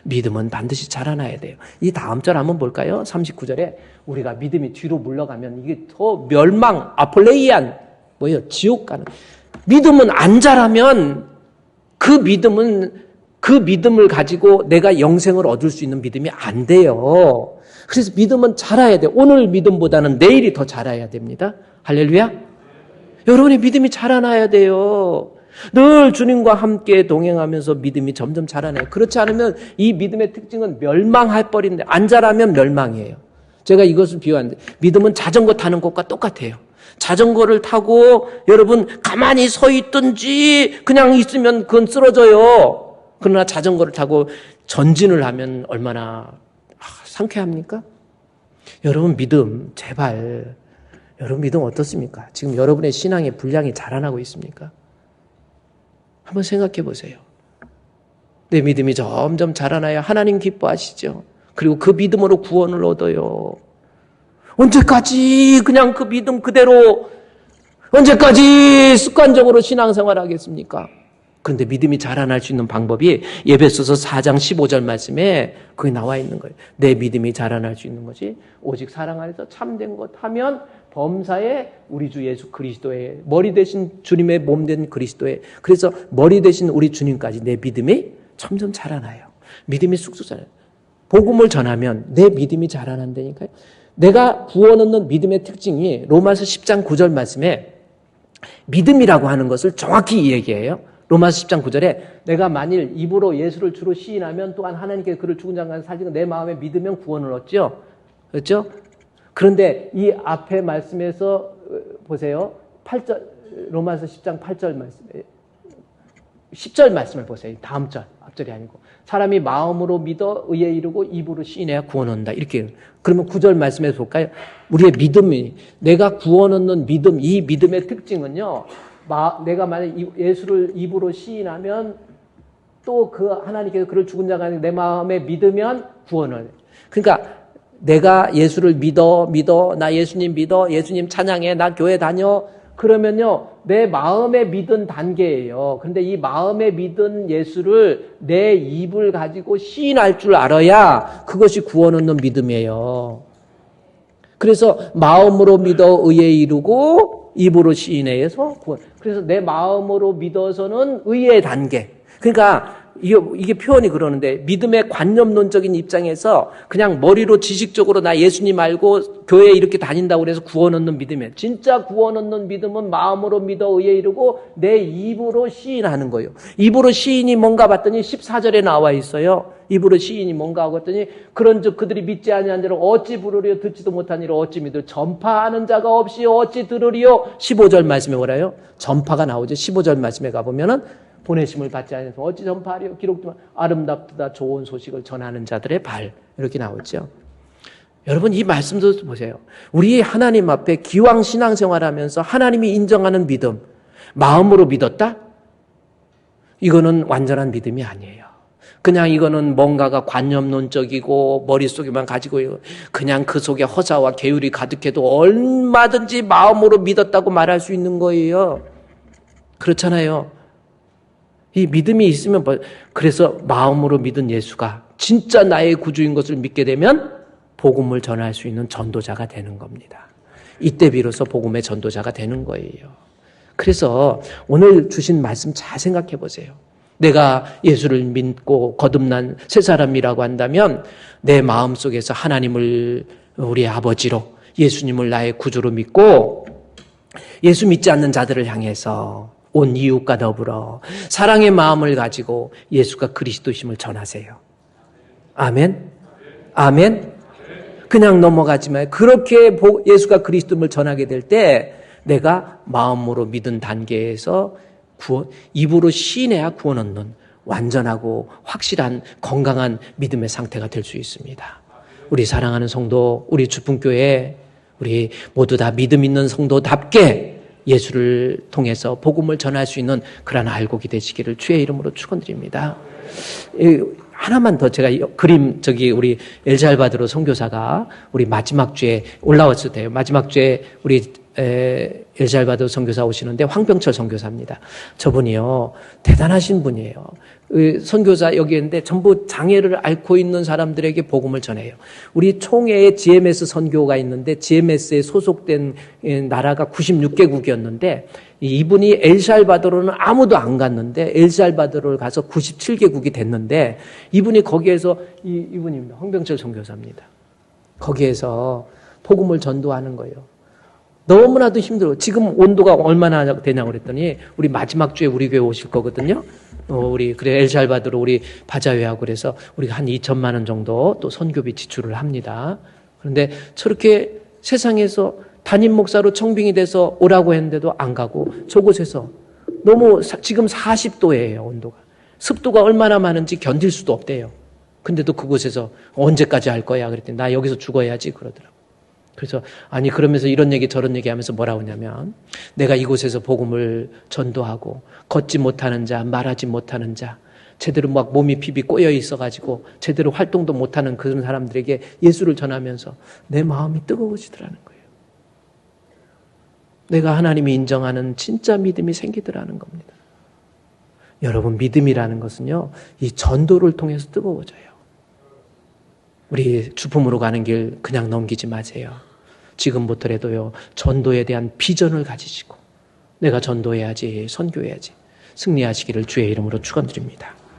믿음은 반드시 자라나야 돼요. 이 다음 절 한번 볼까요? 39절에 우리가 믿음이 뒤로 물러가면 이게 더 멸망, 아폴레이안, 지옥 가는. 믿음은 안 자라면 그 믿음을 가지고 내가 영생을 얻을 수 있는 믿음이 안 돼요. 그래서 믿음은 자라야 돼요. 오늘 믿음보다는 내일이 더 자라야 됩니다. 할렐루야. 여러분의 믿음이 자라나야 돼요. 늘 주님과 함께 동행하면서 믿음이 점점 자라나요. 그렇지 않으면 이 믿음의 특징은 멸망할 뻔인데 안 자라면 멸망이에요. 제가 이것을 비유하는데 믿음은 자전거 타는 것과 똑같아요. 자전거를 타고 여러분 가만히 서 있든지 그냥 있으면 그건 쓰러져요. 그러나 자전거를 타고 전진을 하면 얼마나 상쾌합니까? 여러분 믿음 제발 여러분 믿음 어떻습니까? 지금 여러분의 신앙의 분량이 자라나고 있습니까? 한번 생각해 보세요. 내 믿음이 점점 자라나야 하나님 기뻐하시죠. 그리고 그 믿음으로 구원을 얻어요. 언제까지 그냥 그 믿음 그대로 언제까지 습관적으로 신앙생활 하겠습니까? 그런데 믿음이 자라날 수 있는 방법이 에베소서 4장 15절 말씀에 거기 나와 있는 거예요. 내 믿음이 자라날 수 있는 것이 오직 사랑 안에서 참된 것 하면 범사에 우리 주 예수 그리스도의 머리 대신 주님의 몸 된 그리스도의 그래서 머리 대신 우리 주님까지 내 믿음이 점점 자라나요. 믿음이 쑥쑥 자라요. 복음을 전하면 내 믿음이 자라난다니까요. 내가 구원 얻는 믿음의 특징이 로마서 10장 9절 말씀에 믿음이라고 하는 것을 정확히 얘기해요. 로마서 10장 9절에 내가 만일 입으로 예수를 주로 시인하면 또한 하나님께 그를 죽은 자 가운데 살리고 내 마음에 믿으면 구원을 얻죠. 그렇죠? 그런데 이 앞에 말씀에서 보세요. 8절 로마서 10장 8절 말씀에 10절 말씀을 보세요. 다음 절, 앞절이 아니고 사람이 마음으로 믿어 의에 이르고 입으로 시인해야 구원 얻는다. 이렇게 그러면 9절 말씀에서 볼까요? 우리의 믿음이 내가 구원 얻는 믿음 이 믿음의 특징은요. 내가 만약 예수를 입으로 시인하면 또 그 하나님께서 그를 죽은 자가 아니라 내 마음에 믿으면 구원을. 그러니까 내가 예수를 믿어 나 예수님 믿어 예수님 찬양해 나 교회 다녀 그러면요 내 마음에 믿은 단계예요. 그런데 이 마음에 믿은 예수를 내 입을 가지고 시인할 줄 알아야 그것이 구원 얻는 믿음이에요. 그래서 마음으로 믿어 의에 이르고 입으로 시인해서 구원. 그래서 내 마음으로 믿어서는 의의 단계. 그러니까 이게 표현이 그러는데 믿음의 관념론적인 입장에서 그냥 머리로 지식적으로 나 예수님 알고 교회에 이렇게 다닌다고 그래서 구원 얻는 믿음이에요. 진짜 구원 얻는 믿음은 마음으로 믿어 의에 이르고 내 입으로 시인하는 거예요. 입으로 시인이 뭔가 봤더니 14절에 나와 있어요. 입으로 시인이 뭔가 하고 했더니 그런즉 그들이 믿지 아니한 자를 어찌 부르리요 듣지도 못한 이를 어찌 믿을 전파하는 자가 없이 어찌 들으리요 15절 말씀에 뭐라요? 전파가 나오죠. 15절 말씀에 가보면은 보내심을 받지 않아서 어찌 전파하리요 기록되면 아름답다 좋은 소식을 전하는 자들의 발 이렇게 나오죠. 여러분 이 말씀도 보세요. 우리 하나님 앞에 기왕 신앙생활하면서 하나님이 인정하는 믿음 마음으로 믿었다? 이거는 완전한 믿음이 아니에요. 그냥 이거는 뭔가가 관념론적이고 머릿속에만 가지고 그냥 그 속에 허사와 계율이 가득해도 얼마든지 마음으로 믿었다고 말할 수 있는 거예요. 그렇잖아요. 이 믿음이 있으면 그래서 마음으로 믿은 예수가 진짜 나의 구주인 것을 믿게 되면 복음을 전할 수 있는 전도자가 되는 겁니다. 이때 비로소 복음의 전도자가 되는 거예요. 그래서 오늘 주신 말씀 잘 생각해 보세요. 내가 예수를 믿고 거듭난 새 사람이라고 한다면 내 마음속에서 하나님을 우리의 아버지로 예수님을 나의 구주로 믿고 예수 믿지 않는 자들을 향해서 온 이웃과 더불어 사랑의 마음을 가지고 예수가 그리스도심을 전하세요. 아멘? 아멘? 그냥 넘어가지 마요. 그렇게 예수가 그리스도를 전하게 될 때 내가 마음으로 믿은 단계에서 입으로 시인해야 구원 얻는 완전하고 확실한 건강한 믿음의 상태가 될 수 있습니다. 우리 사랑하는 성도, 우리 주품교회 우리 모두 다 믿음 있는 성도답게 예수를 통해서 복음을 전할 수 있는 그런 알곡이 되시기를 주의 이름으로 축원드립니다. 하나만 더 제가 그림 우리 엘살바도르 선교사가 우리 마지막 주에 올라왔을 때요. 마지막 주에 우리 엘살바도르 선교사 오시는데 황병철 선교사입니다. 저분이요 대단하신 분이에요. 선교사 여기 있는데 전부 장애를 앓고 있는 사람들에게 복음을 전해요. 우리 총회에 GMS 선교가 있는데 GMS에 소속된 나라가 96개국이었는데 이분이 엘살바도르는 아무도 안 갔는데 엘살바도르를 가서 97개국이 됐는데 이분이 거기에서 이분입니다. 황병철 선교사입니다. 거기에서 복음을 전도하는 거예요. 너무나도 힘들어. 지금 온도가 얼마나 되냐고 그랬더니 우리 마지막 주에 우리 교회 오실 거거든요. 우리 그래 엘살바도르 우리 바자회하고 그래서 우리가 한 2천만 원 정도 또 선교비 지출을 합니다. 그런데 저렇게 세상에서 담임 목사로 청빙이 돼서 오라고 했는데도 안 가고 저곳에서 너무 지금 40도예요, 온도가. 습도가 얼마나 많은지 견딜 수도 없대요. 근데도 그곳에서 언제까지 할 거야? 그랬더니 나 여기서 죽어야지 그러더라고. 그래서 아니 그러면서 이런 얘기 저런 얘기 하면서 뭐라고 하냐면 내가 이곳에서 복음을 전도하고 걷지 못하는 자, 말하지 못하는 자, 제대로 막 몸이 피비 꼬여 있어가지고 제대로 활동도 못하는 그런 사람들에게 예수를 전하면서 내 마음이 뜨거워지더라는 거예요. 내가 하나님이 인정하는 진짜 믿음이 생기더라는 겁니다. 여러분 믿음이라는 것은요, 이 전도를 통해서 뜨거워져요. 우리 주품으로 가는 길 그냥 넘기지 마세요. 지금부터라도요, 전도에 대한 비전을 가지시고 내가 전도해야지, 선교해야지 승리하시기를 주의 이름으로 축원드립니다.